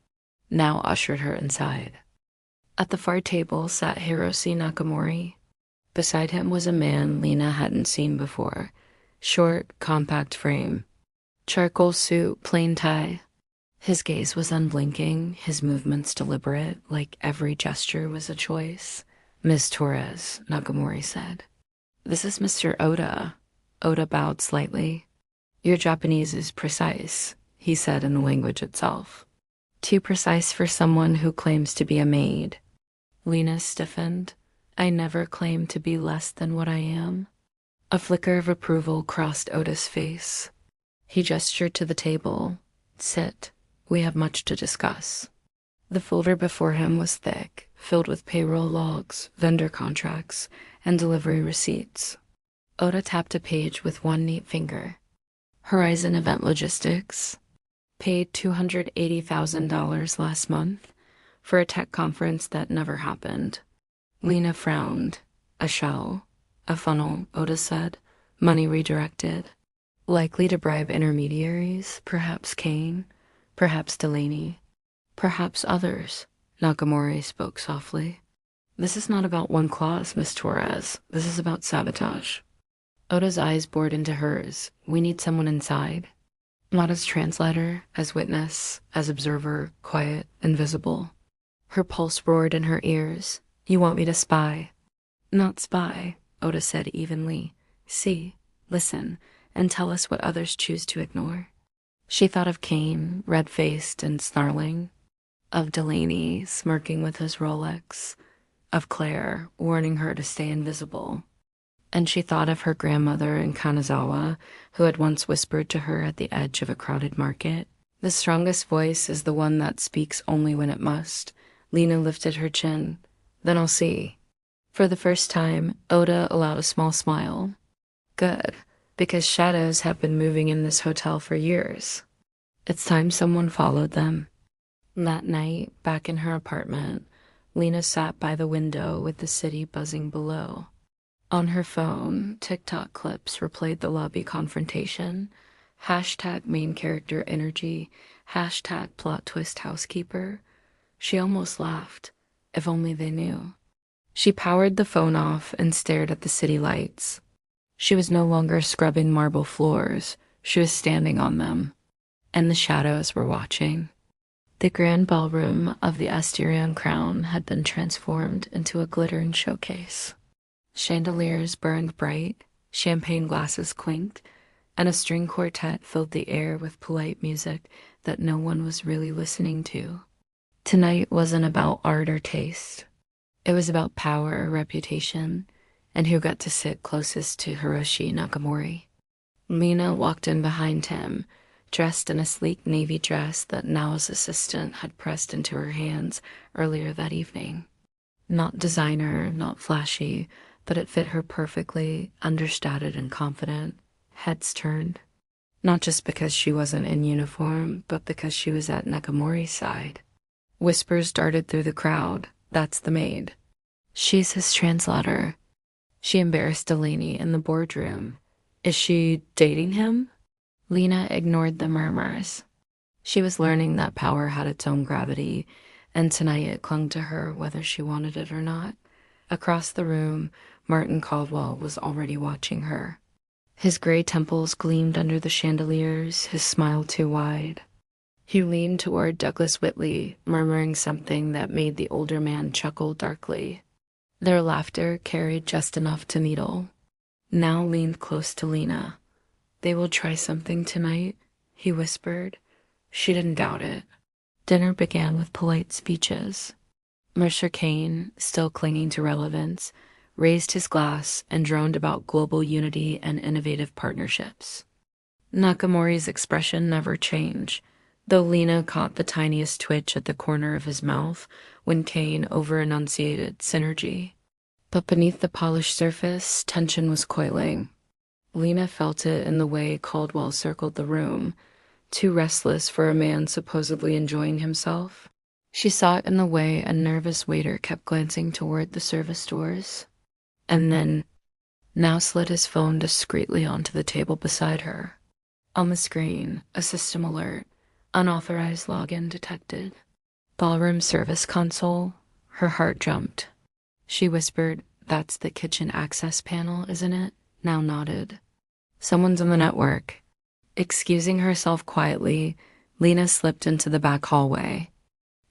Now ushered her inside. At the far table sat Hiroshi Nakamori. Beside him was a man Lena hadn't seen before. Short, compact frame. Charcoal suit, plain tie. His gaze was unblinking, his movements deliberate, like every gesture was a choice. "Miss Torres," Nakamori said. "This is Mr. Oda." Oda bowed slightly. "Your Japanese is precise," he said in the language itself. "Too precise for someone who claims to be a maid." Lena stiffened. "I never claimed to be less than what I am." A flicker of approval crossed Oda's face. He gestured to the table. "Sit. We have much to discuss." The folder before him was thick, filled with payroll logs, vendor contracts, and delivery receipts. Oda tapped a page with one neat finger. "Horizon Event Logistics. Paid $280,000 last month for a tech conference that never happened." Lena frowned. "A shell. A funnel," Oda said. "Money redirected. Likely to bribe intermediaries, perhaps Kane, perhaps Delaney, perhaps others." Nakamori spoke softly. "This is not about one clause, Miss Torres. This is about sabotage." Oda's eyes bored into hers. "We need someone inside. Not as translator, as witness, as observer, quiet, invisible." Her pulse roared in her ears. "You want me to spy?" "Not spy," Oda said evenly. "See, listen, and tell us what others choose to ignore." She thought of Kane, red-faced and snarling. Of Delaney, smirking with his Rolex. Of Claire, warning her to stay invisible. And she thought of her grandmother in Kanazawa, who had once whispered to her at the edge of a crowded market. "The strongest voice is the one that speaks only when it must." Lena lifted her chin. "Then I'll see." For the first time, Oda allowed a small smile. "Good, because shadows have been moving in this hotel for years. It's time someone followed them." That night, back in her apartment, Lena sat by the window with the city buzzing below. On her phone, TikTok clips replayed the lobby confrontation. Hashtag main character energy. Hashtag plot twist housekeeper. She almost laughed. If only they knew. She powered the phone off and stared at the city lights. She was no longer scrubbing marble floors. She was standing on them, and the shadows were watching. The grand ballroom of the Asterion Crown had been transformed into a glittering showcase. Chandeliers burned bright, champagne glasses clinked, and a string quartet filled the air with polite music that no one was really listening to. Tonight wasn't about art or taste. It was about power or reputation, and who got to sit closest to Hiroshi Nakamori. Lena walked in behind him, dressed in a sleek navy dress that Nao's assistant had pressed into her hands earlier that evening. Not designer, not flashy, but it fit her perfectly, understated and confident, heads turned. Not just because she wasn't in uniform, but because she was at Nakamori's side. Whispers darted through the crowd. That's the maid. She's his translator. She embarrassed Delaney in the boardroom. Is she dating him? Lena ignored the murmurs. She was learning that power had its own gravity, and tonight it clung to her whether she wanted it or not. Across the room, Martin Caldwell was already watching her. His gray temples gleamed under the chandeliers, his smile too wide. He leaned toward Douglas Whitley, murmuring something that made the older man chuckle darkly. Their laughter carried just enough to needle. Now leaned close to Lena. They will try something tonight, he whispered. She didn't doubt it. Dinner began with polite speeches. Mercer Kane, still clinging to relevance, raised his glass and droned about global unity and innovative partnerships. Nakamori's expression never changed, though Lena caught the tiniest twitch at the corner of his mouth when Kane over-enunciated synergy. But beneath the polished surface, tension was coiling. Lena felt it in the way Caldwell circled the room, too restless for a man supposedly enjoying himself. She saw it in the way a nervous waiter kept glancing toward the service doors. And then, now slid his phone discreetly onto the table beside her. On the screen, a system alert. Unauthorized login detected. Ballroom service console. Her heart jumped. She whispered, "That's the kitchen access panel, isn't it?" Now nodded. Someone's on the network. Excusing herself quietly, Lena slipped into the back hallway.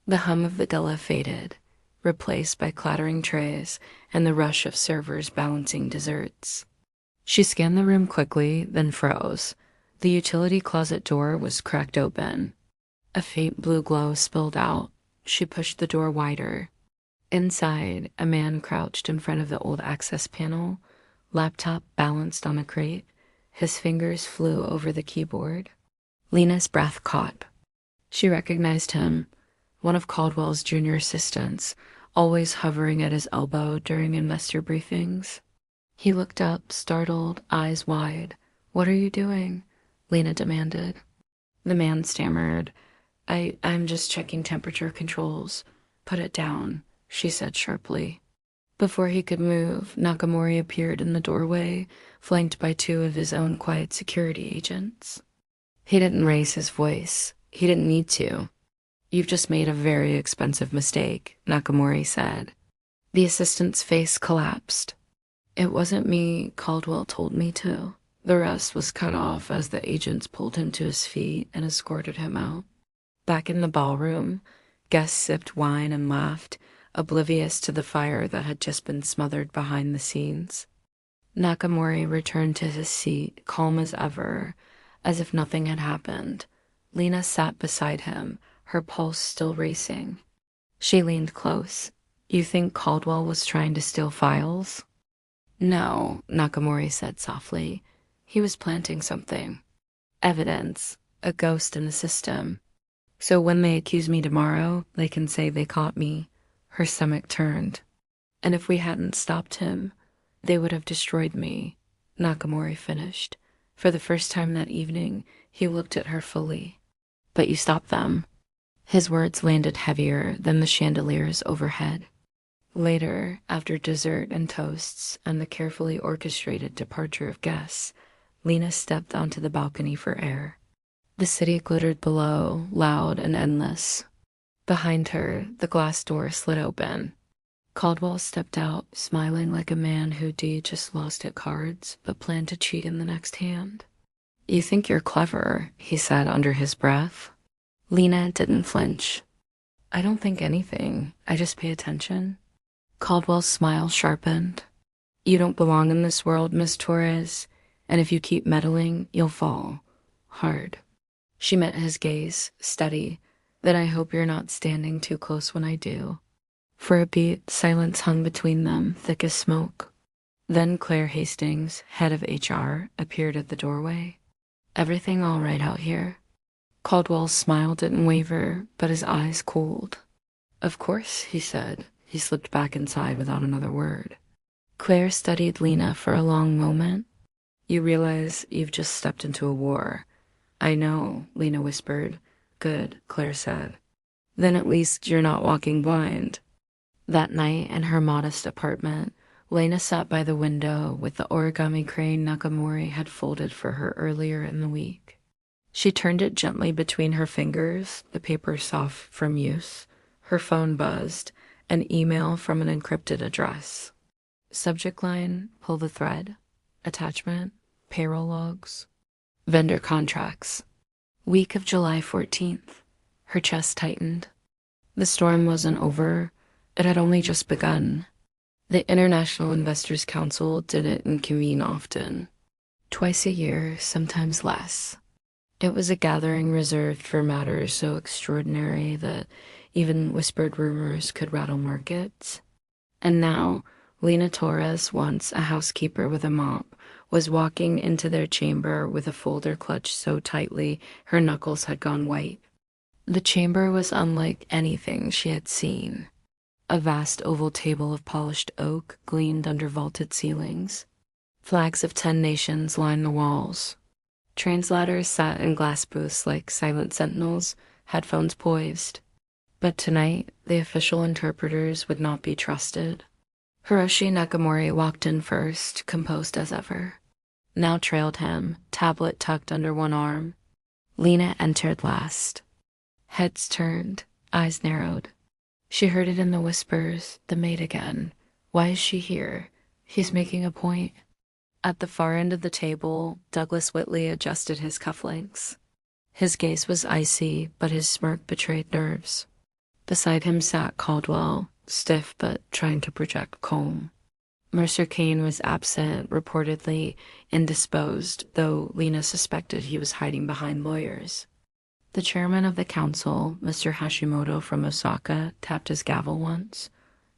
The hum of the villa faded, replaced by clattering trays and the rush of servers balancing desserts. She scanned the room quickly, then froze. The utility closet door was cracked open. A faint blue glow spilled out. She pushed the door wider. Inside, a man crouched in front of the old access panel, laptop balanced on a crate. His fingers flew over the keyboard. Lena's breath caught. She recognized him, one of Caldwell's junior assistants, always hovering at his elbow during investor briefings. He looked up, startled, eyes wide. "What are you doing?" Lena demanded. The man stammered, I'm just checking temperature controls." "Put it down," she said sharply. Before he could move, Nakamori appeared in the doorway, flanked by two of his own quiet security agents. He didn't raise his voice. He didn't need to. "You've just made a very expensive mistake," Nakamori said. The assistant's face collapsed. "It wasn't me. Caldwell told me to." The rest was cut off as the agents pulled him to his feet and escorted him out. Back in the ballroom, guests sipped wine and laughed, oblivious to the fire that had just been smothered behind the scenes. Nakamori returned to his seat, calm as ever, as if nothing had happened. Lena sat beside him, her pulse still racing. She leaned close. "You think Caldwell was trying to steal files?" "No," Nakamori said softly. "He was planting something. Evidence. A ghost in the system. So when they accuse me tomorrow, they can say they caught me." Her stomach turned. "And if we hadn't stopped him, they would have destroyed me," Nakamori finished. For the first time that evening, he looked at her fully. "But you stopped them." His words landed heavier than the chandeliers overhead. Later, after dessert and toasts and the carefully orchestrated departure of guests, Lena stepped onto the balcony for air. The city glittered below, loud and endless. Behind her, the glass door slid open. Caldwell stepped out, smiling like a man who'd just lost at cards but planned to cheat in the next hand. You think you're clever, he said under his breath. Lena didn't flinch. I don't think anything. I just pay attention. Caldwell's smile sharpened. You don't belong in this world, Miss Torres, and if you keep meddling, you'll fall. Hard. She met his gaze, steady. Then I hope you're not standing too close when I do. For a beat, silence hung between them, thick as smoke. Then Claire Hastings, head of HR, appeared at the doorway. Everything all right out here? Caldwell's smile didn't waver, but his eyes cooled. Of course, he said. He slipped back inside without another word. Claire studied Lena for a long moment. You realize you've just stepped into a war. I know, Lena whispered. Good, Claire said. Then at least you're not walking blind. That night in her modest apartment, Lena sat by the window with the origami crane Nakamori had folded for her earlier in the week. She turned it gently between her fingers, the paper soft from use. Her phone buzzed, an email from an encrypted address. Subject line, pull the thread. Attachment, payroll logs. Vendor contracts. Week of July 14th. Her chest tightened. The storm wasn't over. It had only just begun. The International Investors Council didn't convene often. Twice a year, sometimes less. It was a gathering reserved for matters so extraordinary that even whispered rumors could rattle markets. And now, Lena Torres, once a housekeeper with a mop, was walking into their chamber with a folder clutched so tightly her knuckles had gone white. The chamber was unlike anything she had seen. A vast oval table of polished oak gleamed under vaulted ceilings. Flags of 10 nations lined the walls. Translators sat in glass booths like silent sentinels, headphones poised. But tonight, the official interpreters would not be trusted. Hiroshi Nakamori walked in first, composed as ever. Now trailed him, tablet tucked under one arm. Lena entered last. Heads turned, eyes narrowed. She heard it in the whispers, the maid again. Why is she here? He's making a point. At the far end of the table, Douglas Whitley adjusted his cufflinks. His gaze was icy, but his smirk betrayed nerves. Beside him sat Caldwell, stiff but trying to project calm. Mercer Kane was absent, reportedly indisposed, though Lena suspected he was hiding behind lawyers. The chairman of the council, Mr. Hashimoto from Osaka, tapped his gavel once.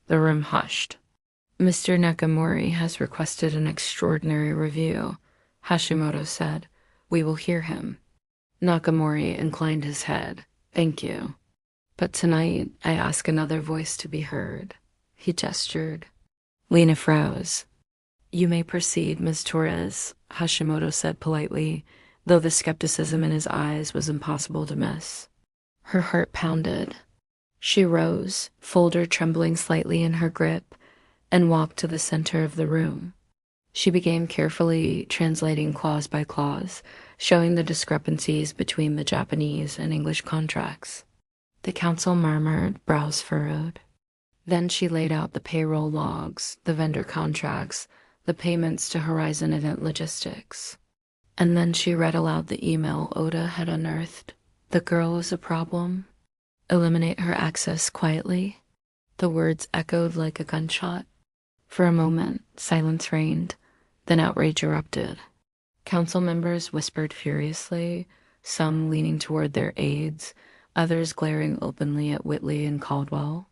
The room hushed. Mr. Nakamori has requested an extraordinary review, Hashimoto said. We will hear him. Nakamori inclined his head. Thank you. But tonight, I ask another voice to be heard. He gestured. Lena froze. You may proceed, Ms. Torres, Hashimoto said politely, though the skepticism in his eyes was impossible to miss. Her heart pounded. She rose, folder trembling slightly in her grip, and walked to the center of the room. She began carefully translating clause by clause, showing the discrepancies between the Japanese and English contracts. The council murmured, brows furrowed. Then she laid out the payroll logs, the vendor contracts, the payments to Horizon Event Logistics. And then she read aloud the email Oda had unearthed. The girl is a problem. Eliminate her access quietly. The words echoed like a gunshot. For a moment, silence reigned, then outrage erupted. Council members whispered furiously, some leaning toward their aides, others glaring openly at Whitley and Caldwell.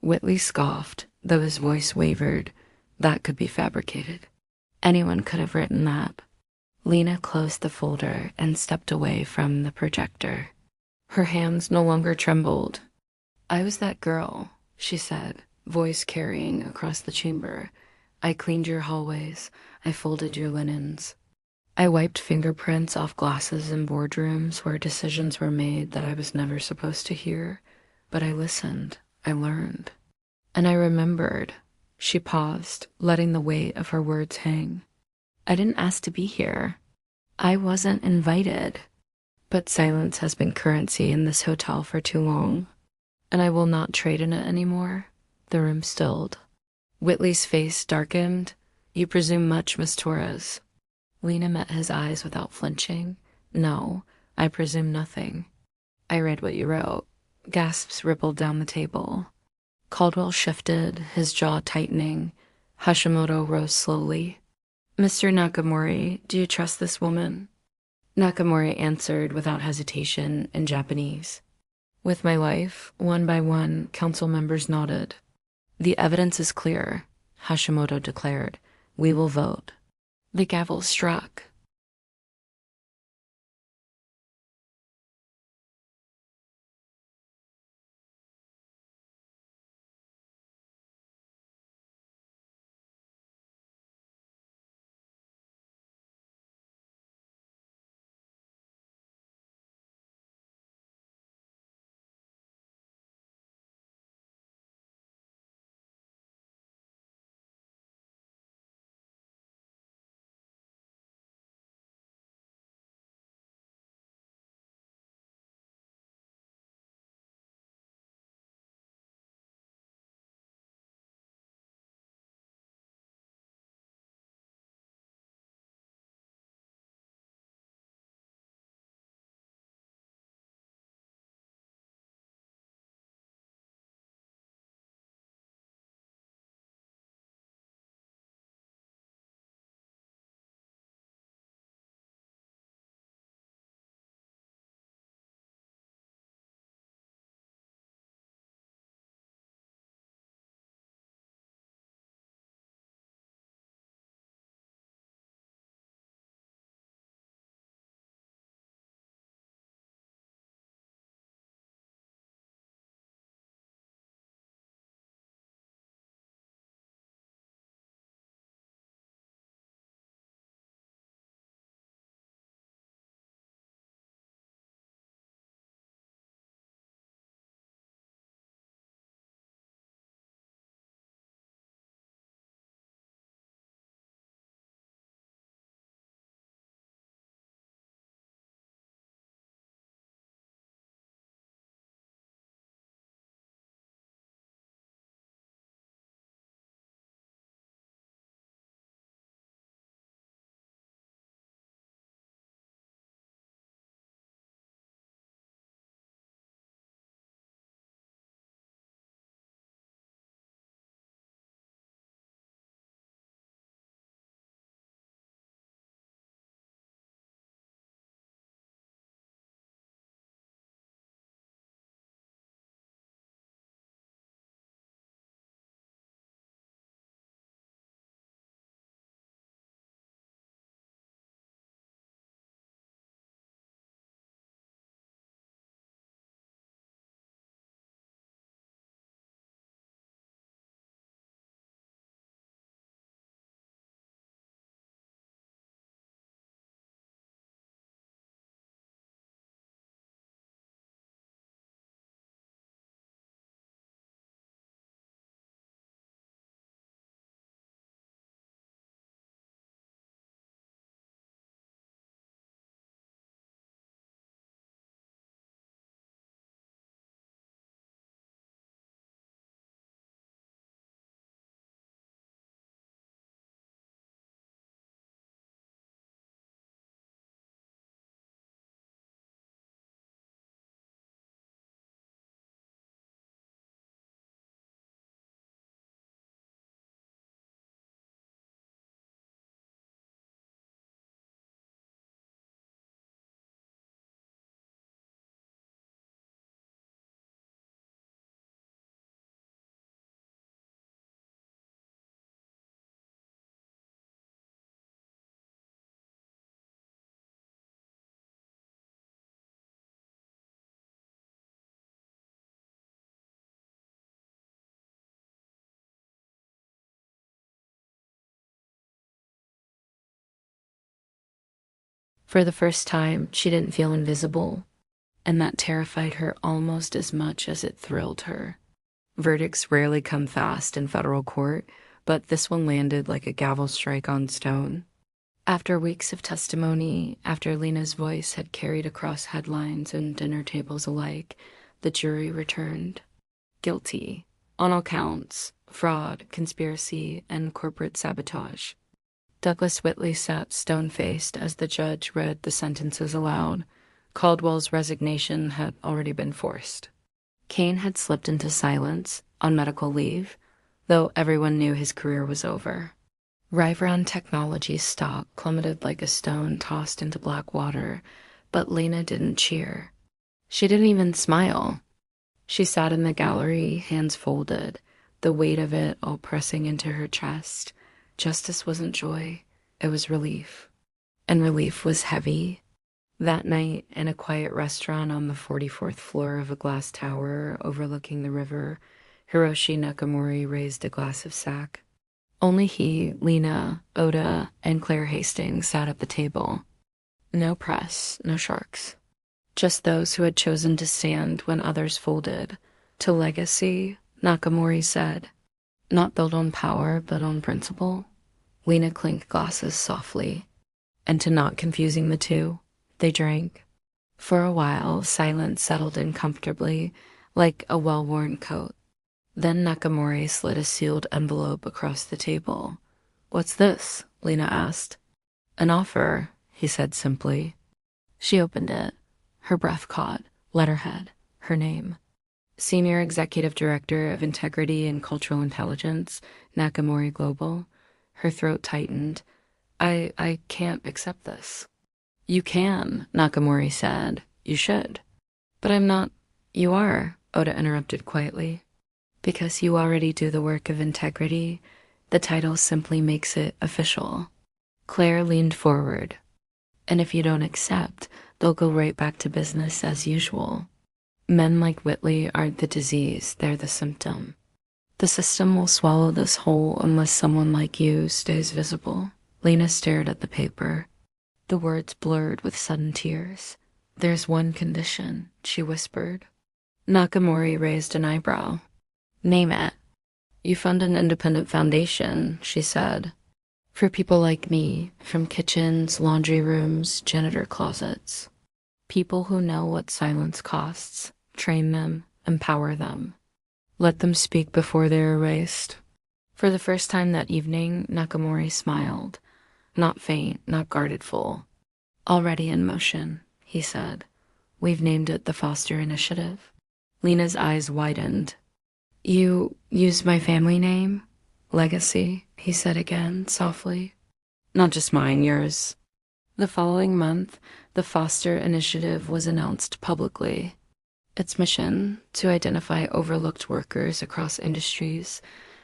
Whitley scoffed, though his voice wavered. That could be fabricated. Anyone could have written that. Lena closed the folder and stepped away from the projector. Her hands no longer trembled. I was that girl, she said, voice carrying across the chamber. I cleaned your hallways. I folded your linens. I wiped fingerprints off glasses in boardrooms where decisions were made that I was never supposed to hear. But I listened. I learned. And I remembered. She paused, letting the weight of her words hang. I didn't ask to be here. I wasn't invited. But silence has been currency in this hotel for too long. And I will not trade in it anymore. The room stilled. Whitley's face darkened. You presume much, Miss Torres. Lena met his eyes without flinching. No, I presume nothing. I read what you wrote. Gasps rippled down the table. Caldwell shifted, his jaw tightening. Hashimoto rose slowly. Mr. Nakamori, do you trust this woman? Nakamori answered without hesitation in Japanese. With my life, one by one, council members nodded. The evidence is clear, Hashimoto declared. We will vote. The gavel struck. For the first time, she didn't feel invisible, and that terrified her almost as much as it thrilled her. Verdicts rarely come fast in federal court, but this one landed like a gavel strike on stone. After weeks of testimony, after Lena's voice had carried across headlines and dinner tables alike, the jury returned. Guilty. On all counts. Fraud, conspiracy, and corporate sabotage. Douglas Whitley sat stone-faced as the judge read the sentences aloud. Caldwell's resignation had already been forced. Kane had slipped into silence, on medical leave, though everyone knew his career was over. Ryvron Technologies stock plummeted like a stone tossed into black water, but Lena didn't cheer. She didn't even smile. She sat in the gallery, hands folded, the weight of it all pressing into her chest. Justice wasn't joy, it was relief. And relief was heavy. That night, in a quiet restaurant on the 44th floor of a glass tower overlooking the river, Hiroshi Nakamori raised a glass of sack. Only he, Lena, Oda, and Claire Hastings sat at the table. No press, no sharks. Just those who had chosen to stand when others folded. To legacy, Nakamori said, not built on power, but on principle. Lena clinked glasses softly. And to not confusing the two, they drank. For a while, silence settled in comfortably, like a well-worn coat. Then Nakamori slid a sealed envelope across the table. "What's this?" Lena asked. "An offer," he said simply. She opened it. Her breath caught. Letterhead. Her name. Senior Executive Director of Integrity and Cultural Intelligence, Nakamori Global. Her throat tightened. I can't accept this." "You can," Nakamori said. "You should." "But I'm not—" "You are," Oda interrupted quietly. "Because you already do the work of integrity, the title simply makes it official." Claire leaned forward. "And if you don't accept, they'll go right back to business as usual. Men like Whitley aren't the disease, they're the symptom. The system will swallow this whole unless someone like you stays visible." Lena stared at the paper. The words blurred with sudden tears. "There's one condition," she whispered. Nakamori raised an eyebrow. "Name it." "You fund an independent foundation," she said. "For people like me, from kitchens, laundry rooms, janitor closets. People who know what silence costs. Train them, empower them. Let them speak before they're erased." For the first time that evening, Nakamori smiled. Not faint, not guarded full. "Already in motion," he said. "We've named it the Foster Initiative." Lena's eyes widened. "You used my family name?" "Legacy," he said again, softly. "Not just mine, yours." The following month, the Foster Initiative was announced publicly. Its mission, to identify overlooked workers across industries,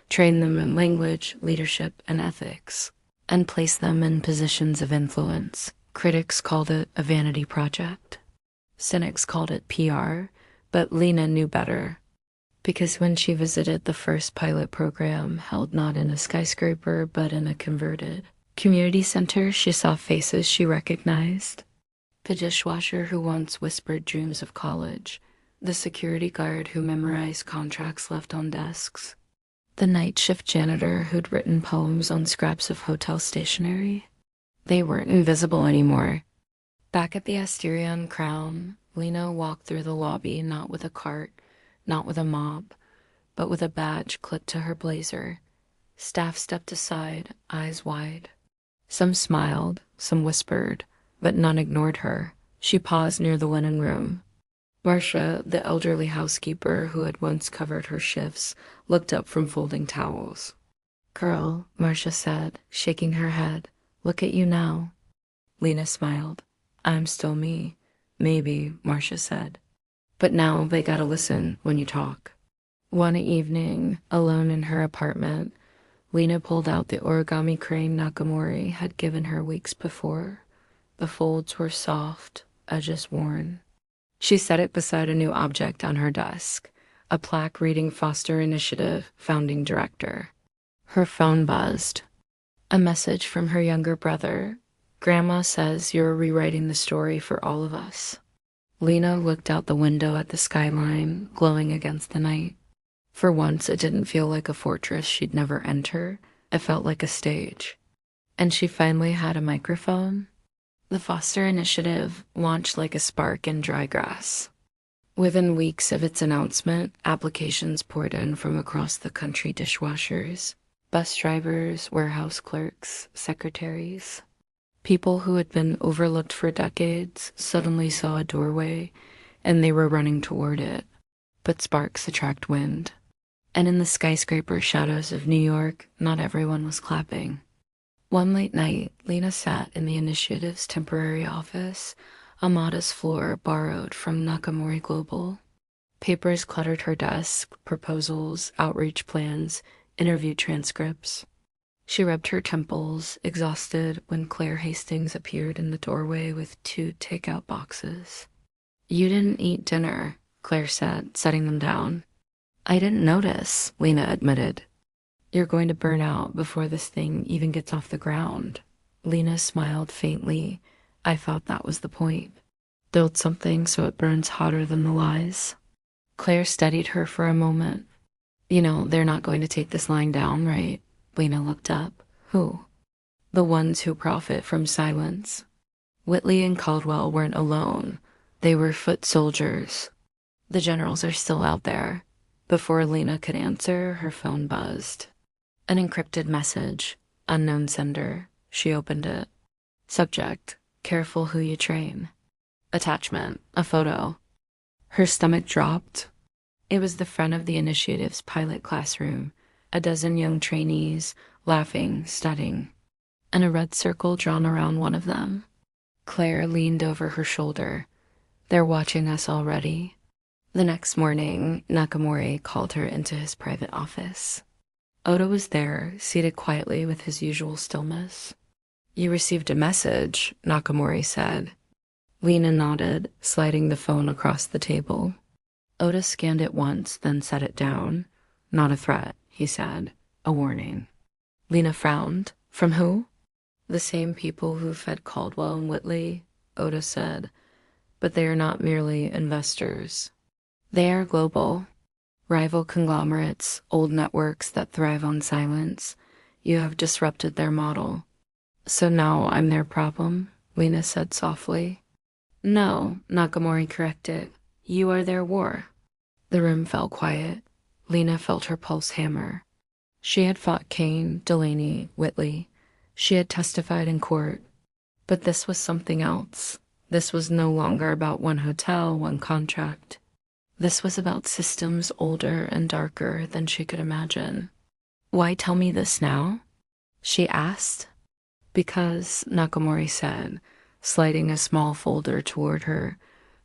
train them in language, leadership, and ethics, and place them in positions of influence. Critics called it a vanity project. Cynics called it PR, but Lena knew better. Because when she visited the first pilot program, held not in a skyscraper, but in a converted community center, she saw faces she recognized. The dishwasher who once whispered dreams of college, the security guard who memorized contracts left on desks, the night shift janitor who'd written poems on scraps of hotel stationery. They weren't invisible anymore. Back at the Asterion Crown, Lena walked through the lobby not with a cart, not with a mob, but with a badge clipped to her blazer. Staff stepped aside, eyes wide. Some smiled, some whispered, but none ignored her. She paused near the linen room. Marcia, the elderly housekeeper who had once covered her shifts, looked up from folding towels. "Girl," Marcia said, shaking her head, "look at you now." Lena smiled. "I'm still me." "Maybe," Marcia said. "But now they gotta listen when you talk." One evening, alone in her apartment, Lena pulled out the origami crane Nakamori had given her weeks before. The folds were soft, edges worn. She set it beside a new object on her desk, a plaque reading Foster Initiative, founding director. Her phone buzzed. A message from her younger brother. "Grandma says you're rewriting the story for all of us." Lena looked out the window at the skyline, glowing against the night. For once, it didn't feel like a fortress she'd never enter. It felt like a stage. And she finally had a microphone. The Foster Initiative launched like a spark in dry grass. Within weeks of its announcement, applications poured in from across the country dishwashers. Bus drivers, warehouse clerks, secretaries. People who had been overlooked for decades suddenly saw a doorway, and they were running toward it. But sparks attract wind. And in the skyscraper shadows of New York, not everyone was clapping. One late night, Lena sat in the initiative's temporary office, a modest floor borrowed from Nakamori Global. Papers cluttered her desk, proposals, outreach plans, interview transcripts. She rubbed her temples, exhausted, when Claire Hastings appeared in the doorway with 2 takeout boxes. "You didn't eat dinner," Claire said, setting them down. "I didn't notice," Lena admitted. "You're going to burn out before this thing even gets off the ground." Lena smiled faintly. "I thought that was the point. Build something so it burns hotter than the lies." Claire studied her for a moment. "You know, they're not going to take this lying down, right?" Lena looked up. "Who?" "The ones who profit from silence." Whitley and Caldwell weren't alone. They were foot soldiers. "The generals are still out there." Before Lena could answer, her phone buzzed. An encrypted message. Unknown sender. She opened it. Subject: "Careful who you train." Attachment: a photo. Her stomach dropped. It was the front of the initiative's pilot classroom, a dozen young trainees, laughing, studying, and a red circle drawn around one of them. Claire leaned over her shoulder. "They're watching us already." The next morning, Nakamori called her into his private office. Oda was there, seated quietly with his usual stillness. "You received a message," Nakamori said. Lena nodded, sliding the phone across the table. Oda scanned it once, then set it down. "Not a threat," he said. "A warning." Lena frowned. "From who?" "The same people who fed Caldwell and Whitley," Oda said. "But they are not merely investors. They are global. Rival conglomerates, old networks that thrive on silence. You have disrupted their model." "So now I'm their problem?" Lena said softly. "No," Nakamori corrected. "You are their war." The room fell quiet. Lena felt her pulse hammer. She had fought Kane, Delaney, Whitley. She had testified in court. But this was something else. This was no longer about one hotel, one contract. This was about systems older and darker than she could imagine. "Why tell me this now?" she asked. "Because," Nakamori said, sliding a small folder toward her,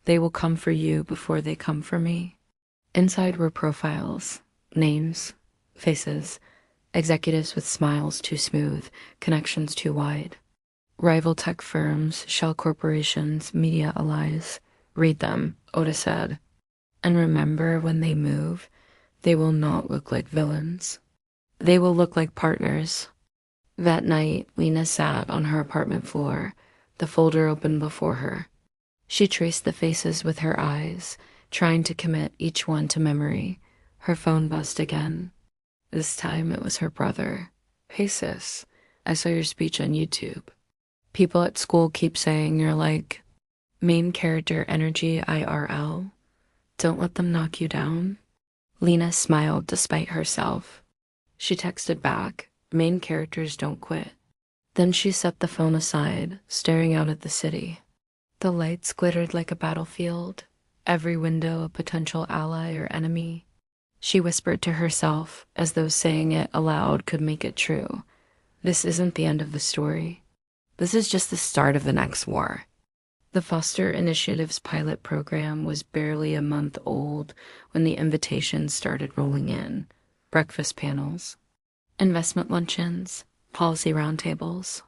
"they will come for you before they come for me." Inside were profiles, names, faces, executives with smiles too smooth, connections too wide. Rival tech firms, shell corporations, media allies. "Read them," Oda said. "And remember, when they move, they will not look like villains. They will look like partners." That night, Lena sat on her apartment floor, the folder open before her. She traced the faces with her eyes, trying to commit each one to memory. Her phone buzzed again. This time it was her brother. "Hey sis, I saw your speech on YouTube. People at school keep saying you're like main character energy IRL. Don't let them knock you down." Lena smiled despite herself. She texted back, "Main characters don't quit." Then she set the phone aside, staring out at the city. The lights glittered like a battlefield, every window a potential ally or enemy. She whispered to herself, as though saying it aloud could make it true. "This isn't the end of the story. This is just the start of the next war." The Foster Initiative's pilot program was barely a month old when the invitations started rolling in. Breakfast panels, investment luncheons, policy roundtables.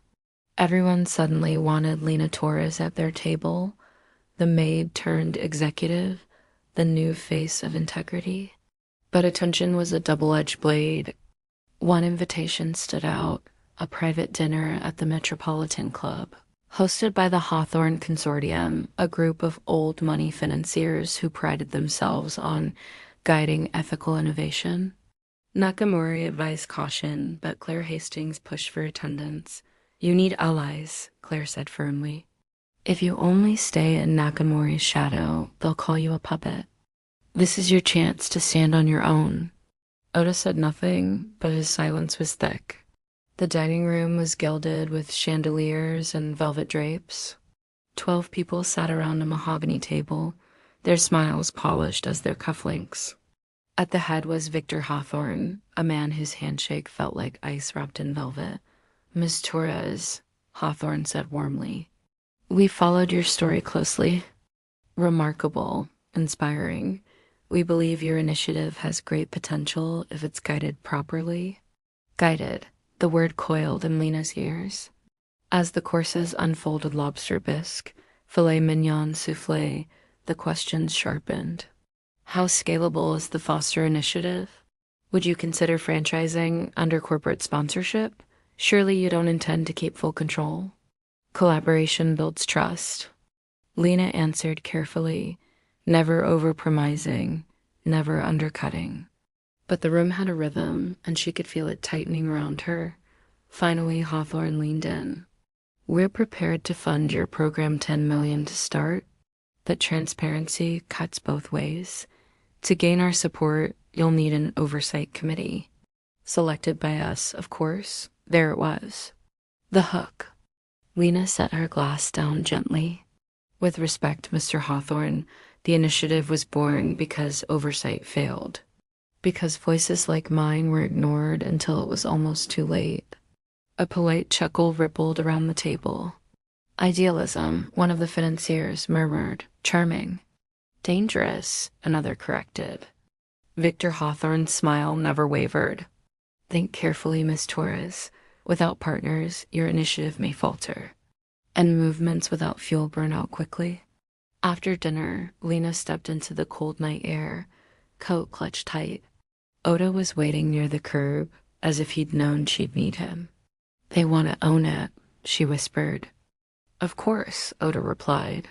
Everyone suddenly wanted Lena Torres at their table, the maid turned executive, the new face of integrity. But attention was a double-edged blade. One invitation stood out, a private dinner at the Metropolitan Club. Hosted by the Hawthorne Consortium, a group of old money financiers who prided themselves on guiding ethical innovation. Nakamori advised caution, but Claire Hastings pushed for attendance. "You need allies," Claire said firmly. "If you only stay in Nakamori's shadow, they'll call you a puppet. This is your chance to stand on your own." Oda said nothing, but his silence was thick. The dining room was gilded with chandeliers and velvet drapes. 12 people sat around a mahogany table, their smiles polished as their cufflinks. At the head was Victor Hawthorne, a man whose handshake felt like ice wrapped in velvet. "Miss Torres," Hawthorne said warmly. "We followed your story closely. Remarkable, inspiring. We believe your initiative has great potential if it's guided properly." Guided, the word coiled in Lena's ears. As the courses unfolded lobster bisque, filet mignon soufflé, the questions sharpened. How scalable is the Foster initiative? Would you consider franchising under corporate sponsorship? Surely you don't intend to keep full control. Collaboration builds trust. Lena answered carefully, never overpromising, never undercutting. But the room had a rhythm, and she could feel it tightening around her. Finally, Hawthorne leaned in. "We're prepared to fund your program $10 million to start, but transparency cuts both ways. To gain our support, you'll need an oversight committee. Selected by us, of course." There it was. The hook. Lena set her glass down gently. "With respect, Mr. Hawthorne, the initiative was born because oversight failed. Because voices like mine were ignored until it was almost too late." A polite chuckle rippled around the table. "Idealism," one of the financiers murmured. "Charming." "Dangerous," another corrected. Victor Hawthorne's smile never wavered. "Think carefully, Miss Torres. Without partners, your initiative may falter. And movements without fuel burn out quickly." After dinner, Lena stepped into the cold night air, coat clutched tight. Oda was waiting near the curb, as if he'd known she'd meet him. "They want to own it," she whispered. "Of course," Oda replied.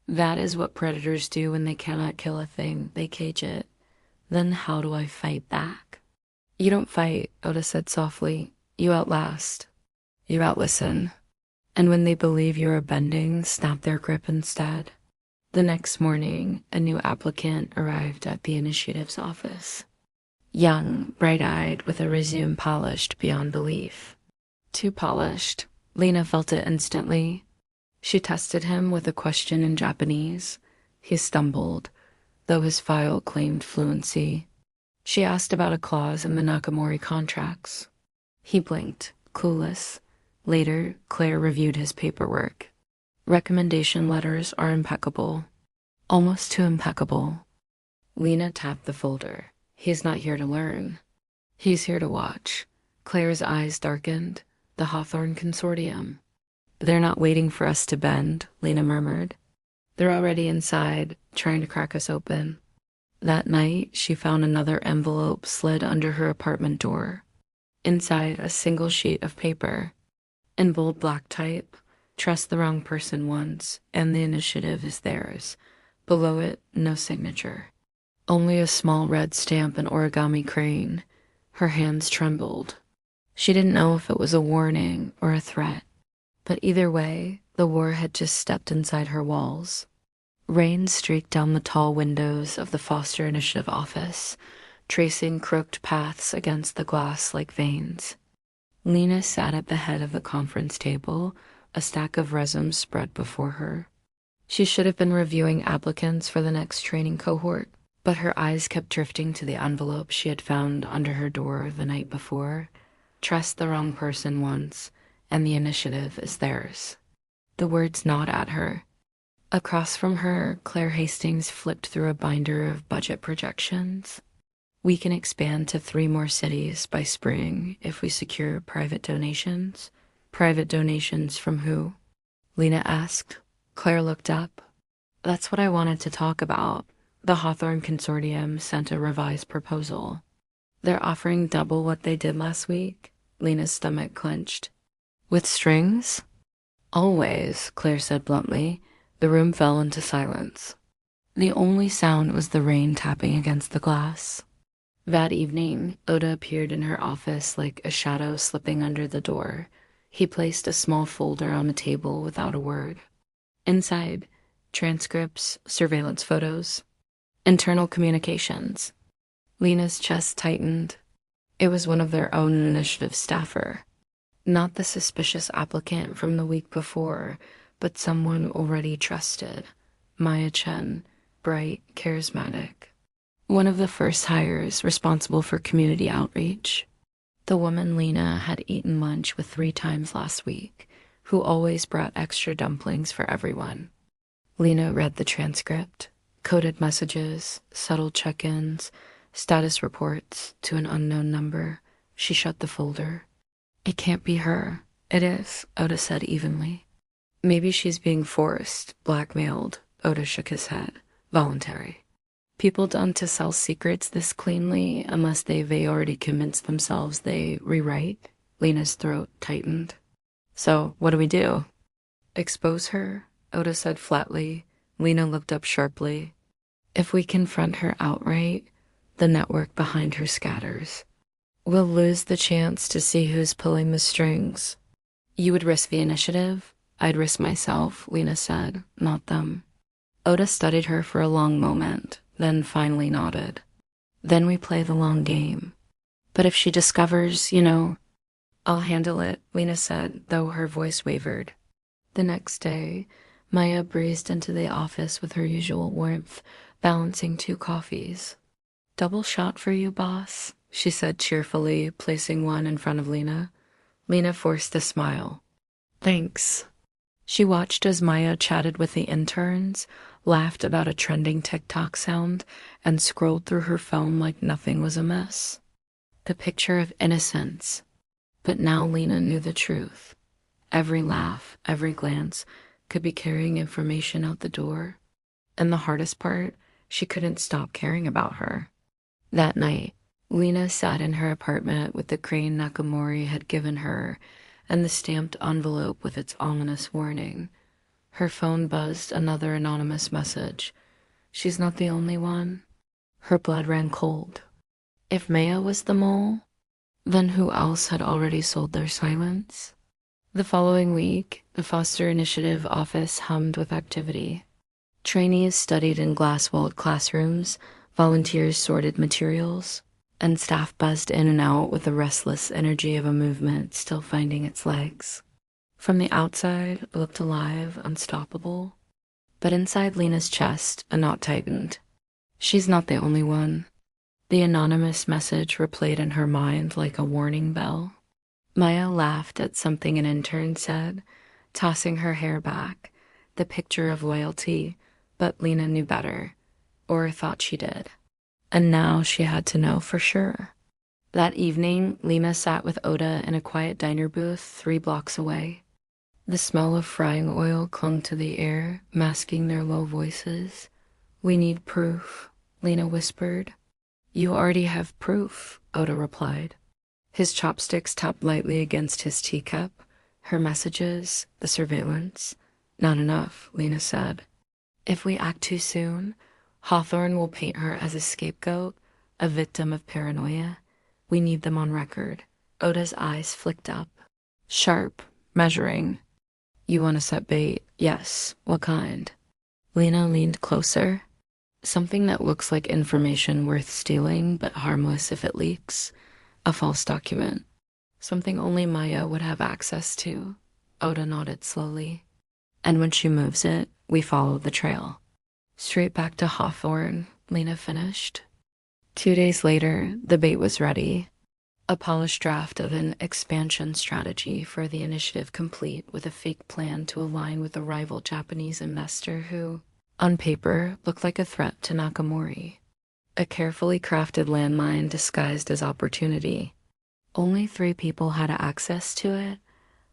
"That is what predators do when they cannot kill a thing. They cage it. Then how do I fight back?" "You don't fight," Oda said softly. "You outlast. You outlisten. And when they believe you're bending, snap their grip instead." The next morning, a new applicant arrived at the initiative's office. Young, bright-eyed, with a resume polished beyond belief. Too polished. Lena felt it instantly. She tested him with a question in Japanese. He stumbled, though his file claimed fluency. She asked about a clause in the Nakamori contracts. He blinked, clueless. Later, Claire reviewed his paperwork. Recommendation letters are impeccable. Almost too impeccable. Lena tapped the folder. He's not here to learn. He's here to watch. Claire's eyes darkened. The Hawthorne Consortium. "They're not waiting for us to bend," Lena murmured. "They're already inside, trying to crack us open." That night, she found another envelope slid under her apartment door. Inside, a single sheet of paper. In bold black type, "Trust the wrong person once, and the initiative is theirs." Below it, no signature. Only a small red stamp and origami crane. Her hands trembled. She didn't know if it was a warning or a threat. But either way, the war had just stepped inside her walls. Rain streaked down the tall windows of the Foster Initiative office, tracing crooked paths against the glass like veins. Lena sat at the head of the conference table, a stack of resumes spread before her. She should have been reviewing applicants for the next training cohort, but her eyes kept drifting to the envelope she had found under her door the night before. "Trust the wrong person once, and the initiative is theirs." The words gnawed at her. Across from her, Claire Hastings flipped through a binder of budget projections. "We can expand to 3 more cities by spring if we secure private donations." "Private donations from who?" Lena asked. Claire looked up. "That's what I wanted to talk about." The Hawthorne Consortium sent a revised proposal. "They're offering double what they did last week." Lena's stomach clenched. "With strings?" "Always," Claire said bluntly. The room fell into silence. The only sound was the rain tapping against the glass. That evening, Oda appeared in her office like a shadow slipping under the door. He placed a small folder on the table without a word. Inside, transcripts, surveillance photos, internal communications. Lena's chest tightened. It was one of their own initiative staffer. Not the suspicious applicant from the week before, but someone already trusted. Maya Chen, bright, charismatic. One of the first hires responsible for community outreach. The woman Lena had eaten lunch with 3 times last week, who always brought extra dumplings for everyone. Lena read the transcript, coded messages, subtle check-ins, status reports to an unknown number. She shut the folder. It can't be her. It is, Oda said evenly. Maybe she's being forced, blackmailed. Oda shook his head. Voluntary. People done to sell secrets this cleanly, unless they've already convinced themselves they rewrite. Lena's throat tightened. So, what do we do? Expose her? Oda said flatly. Lena looked up sharply. If we confront her outright, the network behind her scatters. We'll lose the chance to see who's pulling the strings. You would risk the initiative? I'd risk myself, Lena said, not them. Oda studied her for a long moment, then finally nodded. Then we play the long game. But if she discovers, I'll handle it, Lena said, though her voice wavered. The next day, Maya breezed into the office with her usual warmth, balancing 2 coffees. Double shot for you, boss, she said cheerfully, placing one in front of Lena. Lena forced a smile. Thanks. She watched as Maya chatted with the interns, laughed about a trending TikTok sound, and scrolled through her phone like nothing was amiss. The picture of innocence. But now Lena knew the truth. Every laugh, every glance could be carrying information out the door. And the hardest part, she couldn't stop caring about her. That night, Lena sat in her apartment with the crane Nakamori had given her and the stamped envelope with its ominous warning. Her phone buzzed another anonymous message. She's not the only one. Her blood ran cold. If Maya was the mole, then who else had already sold their silence? The following week, the Foster Initiative office hummed with activity. Trainees studied in glass-walled classrooms, volunteers sorted materials, and staff buzzed in and out with the restless energy of a movement still finding its legs. From the outside, it looked alive, unstoppable. But inside Lena's chest, a knot tightened. She's not the only one. The anonymous message replayed in her mind like a warning bell. Maya laughed at something an intern said, tossing her hair back, the picture of loyalty, but Lena knew better, or thought she did. And now she had to know for sure. That evening, Lena sat with Oda in a quiet diner booth 3 blocks away. The smell of frying oil clung to the air, masking their low voices. We need proof, Lena whispered. You already have proof, Oda replied. His chopsticks tapped lightly against his teacup. Her messages, the surveillance. Not enough, Lena said. If we act too soon, Hawthorne will paint her as a scapegoat, a victim of paranoia. We need them on record. Oda's eyes flicked up. Sharp, measuring. You want to set bait? Yes. What kind? Lena leaned closer. Something that looks like information worth stealing, but harmless if it leaks. A false document. Something only Maya would have access to. Oda nodded slowly. And when she moves it, we follow the trail. Straight back to Hawthorne, Lena finished. 2 days later, the bait was ready. A polished draft of an expansion strategy for the initiative complete with a fake plan to align with a rival Japanese investor who, on paper, looked like a threat to Nakamori. A carefully crafted landmine disguised as opportunity. Only 3 people had access to it.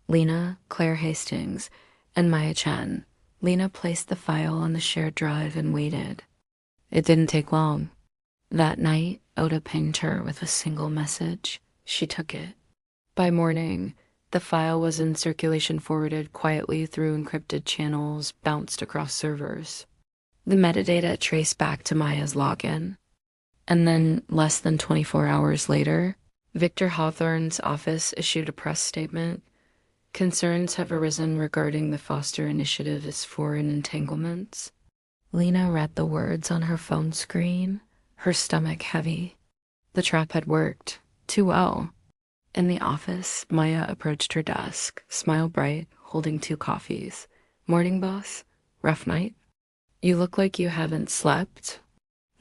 Lena, Claire Hastings, and Maya Chen. Lena placed the file on the shared drive and waited. It didn't take long. That night, Oda pinged her with a single message. She took it. By morning, the file was in circulation, forwarded quietly through encrypted channels, bounced across servers. The metadata traced back to Maya's login. And then, less than 24 hours later, Victor Hawthorne's office issued a press statement. Concerns have arisen regarding the Foster Initiative's foreign entanglements. Lena read the words on her phone screen, her stomach heavy. The trap had worked. Too well. In the office, Maya approached her desk, smile bright, holding 2 coffees. Morning, boss? Rough night? You look like you haven't slept.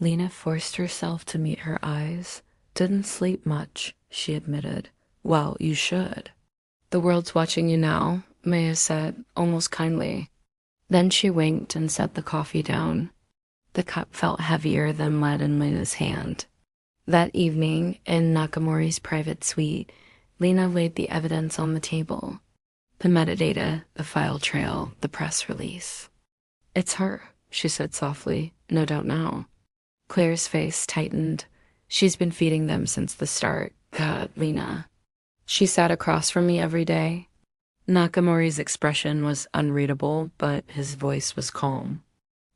Lena forced herself to meet her eyes. Didn't sleep much, she admitted. Well, you should. The world's watching you now, Maya said, almost kindly. Then she winked and set the coffee down. The cup felt heavier than lead in Lena's hand. That evening, in Nakamori's private suite, Lena laid the evidence on the table. The metadata, the file trail, the press release. It's her, she said softly. No doubt now. Claire's face tightened. She's been feeding them since the start. God, Lena. She sat across from me every day. Nakamori's expression was unreadable, but his voice was calm.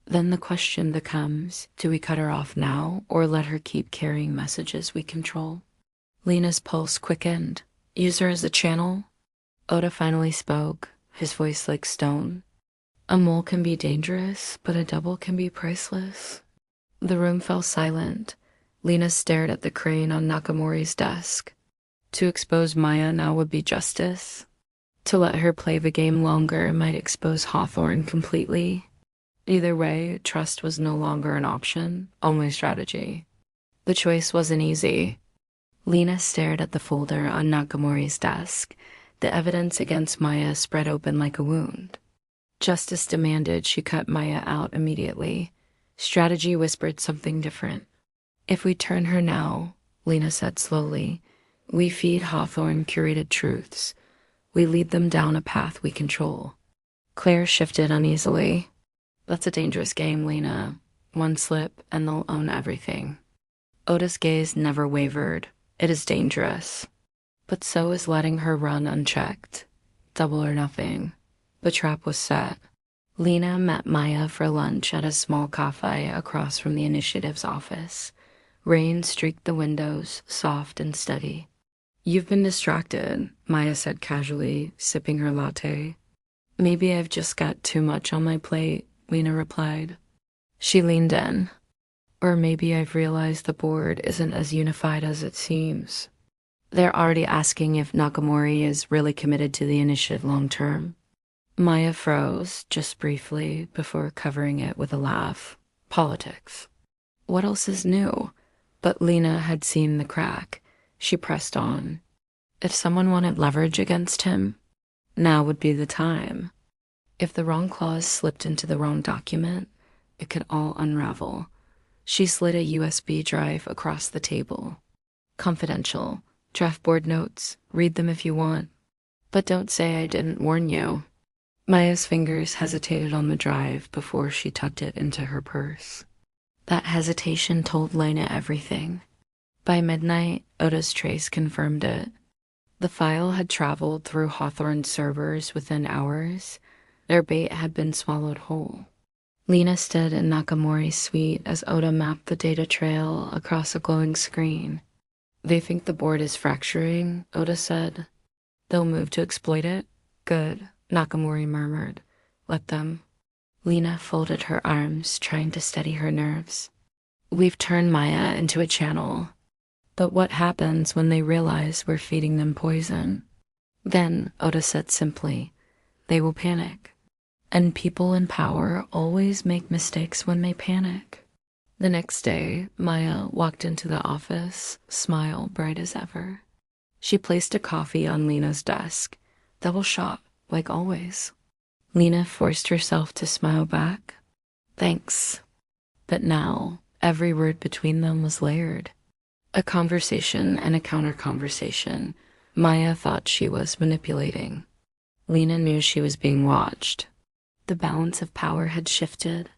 Then the question becomes, do we cut her off now or let her keep carrying messages we control? Lena's pulse quickened. Use her as a channel? Oda finally spoke, his voice like stone. A mole can be dangerous, but a double can be priceless. The room fell silent. Lena stared at the crane on Nakamori's desk. To expose Maya now would be justice. To let her play the game longer might expose Hawthorne completely. Either way, trust was no longer an option, only strategy. The choice wasn't easy. Lena stared at the folder on Nakamori's desk. The evidence against Maya spread open like a wound. Justice demanded she cut Maya out immediately. Strategy whispered something different. If we turn her now, Lena said slowly, we feed Hawthorne curated truths. We lead them down a path we control. Claire shifted uneasily. That's a dangerous game, Lena. One slip and they'll own everything. Oda's gaze never wavered. It is dangerous. But so is letting her run unchecked. Double or nothing. The trap was set. Lena met Maya for lunch at a small cafe across from the initiative's office. Rain streaked the windows, soft and steady. You've been distracted, Maya said casually, sipping her latte. Maybe I've just got too much on my plate, Lena replied. She leaned in. Or maybe I've realized the board isn't as unified as it seems. They're already asking if Nakamori is really committed to the initiative long term. Maya froze, just briefly, before covering it with a laugh. Politics. What else is new? But Lena had seen the crack. She pressed on. If someone wanted leverage against him, now would be the time. If the wrong clause slipped into the wrong document, it could all unravel. She slid a USB drive across the table. Confidential. Draft board notes. Read them if you want. But don't say I didn't warn you. Maya's fingers hesitated on the drive before she tucked it into her purse. That hesitation told Lena everything. By midnight, Oda's trace confirmed it. The file had traveled through Hawthorne's servers within hours. Their bait had been swallowed whole. Lena stood in Nakamori's suite as Oda mapped the data trail across a glowing screen. They think the board is fracturing, Oda said. They'll move to exploit it? Good, Nakamori murmured. Let them. Lena folded her arms, trying to steady her nerves. We've turned Maya into a channel. But what happens when they realize we're feeding them poison? Then, Oda said simply, they will panic. And people in power always make mistakes when they panic. The next day, Maya walked into the office, smile bright as ever. She placed a coffee on Lena's desk. Double shot, like always. Lena forced herself to smile back. Thanks. But now, every word between them was layered. A conversation and a counter-conversation. Maya thought she was manipulating. Lena knew she was being watched. The balance of power had shifted.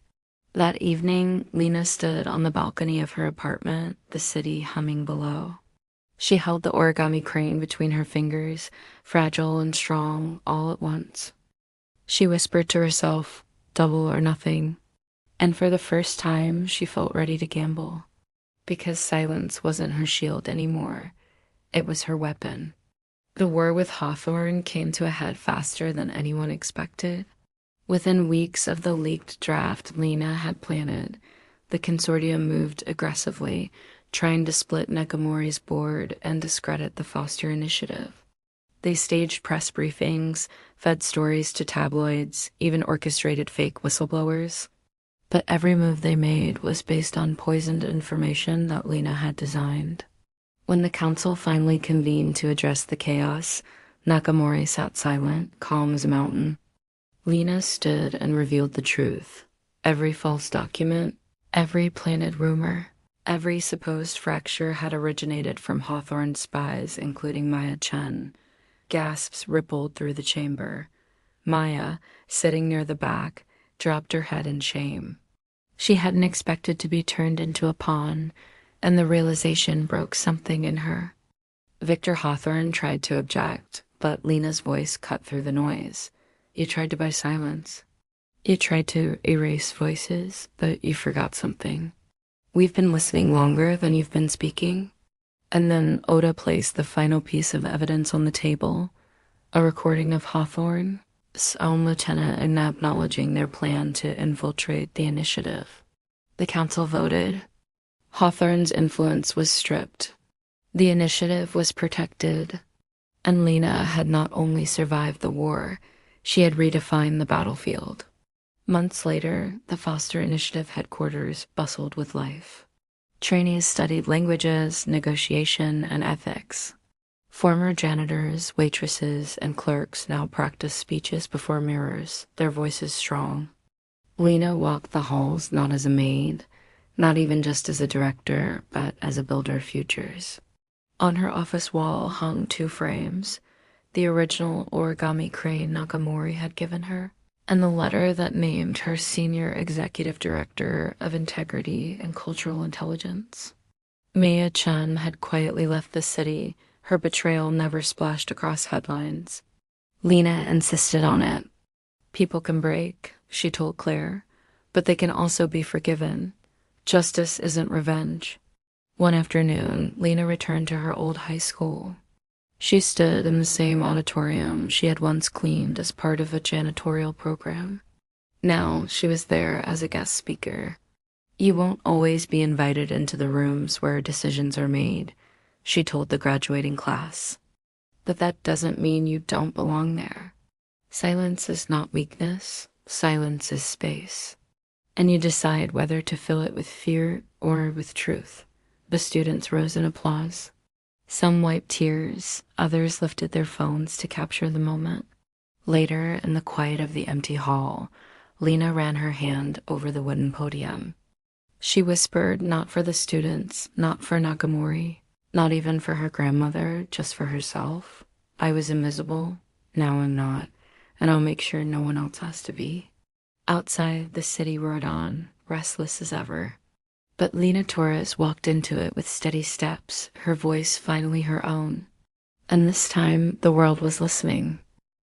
That evening, Lena stood on the balcony of her apartment, the city humming below. She held the origami crane between her fingers, fragile and strong, all at once. She whispered to herself, double or nothing. And for the first time, she felt ready to gamble. Because silence wasn't her shield anymore. It was her weapon. The war with Hawthorne came to a head faster than anyone expected. Within weeks of the leaked draft Lena had planted, the consortium moved aggressively, trying to split Nakamori's board and discredit the Foster Initiative. They staged press briefings, fed stories to tabloids, even orchestrated fake whistleblowers. But every move they made was based on poisoned information that Lena had designed. When the council finally convened to address the chaos, Nakamori sat silent, calm as a mountain. Lena stood and revealed the truth. Every false document, every planted rumor, every supposed fracture had originated from Hawthorne's spies, including Maya Chen. Gasps rippled through the chamber. Maya, sitting near the back, dropped her head in shame. She hadn't expected to be turned into a pawn, and the realization broke something in her. Victor Hawthorne tried to object, but Lena's voice cut through the noise. You tried to buy silence. You tried to erase voices, but you forgot something. We've been listening longer than you've been speaking. And then Oda placed the final piece of evidence on the table, a recording of Hawthorne's own lieutenant acknowledging their plan to infiltrate the initiative. The council voted. Hawthorne's influence was stripped. The initiative was protected, and Lena had not only survived the war, she had redefined the battlefield. Months later, the Foster Initiative headquarters bustled with life. Trainees studied languages, negotiation, and ethics. Former janitors, waitresses, and clerks now practiced speeches before mirrors, their voices strong. Lena walked the halls not as a maid, not even just as a director, but as a builder of futures. On her office wall hung 2 frames, the original origami crane Nakamori had given her, and the letter that named her Senior Executive Director of Integrity and Cultural Intelligence. Maya Chen had quietly left the city, her betrayal never splashed across headlines. Lena insisted on it. People can break, she told Claire, but they can also be forgiven. Justice isn't revenge. One afternoon, Lena returned to her old high school. She stood in the same auditorium she had once cleaned as part of a janitorial program. Now she was there as a guest speaker. You won't always be invited into the rooms where decisions are made, she told the graduating class. But that doesn't mean you don't belong there. Silence is not weakness, silence is space. And you decide whether to fill it with fear or with truth. The students rose in applause. Some wiped tears, others lifted their phones to capture the moment. Later, in the quiet of the empty hall, Lena ran her hand over the wooden podium. She whispered, not for the students, not for Nakamori, not even for her grandmother, just for herself. I was invisible, now I'm not, and I'll make sure no one else has to be. Outside, the city roared on, restless as ever. But Lena Torres walked into it with steady steps, her voice finally her own. And this time, the world was listening.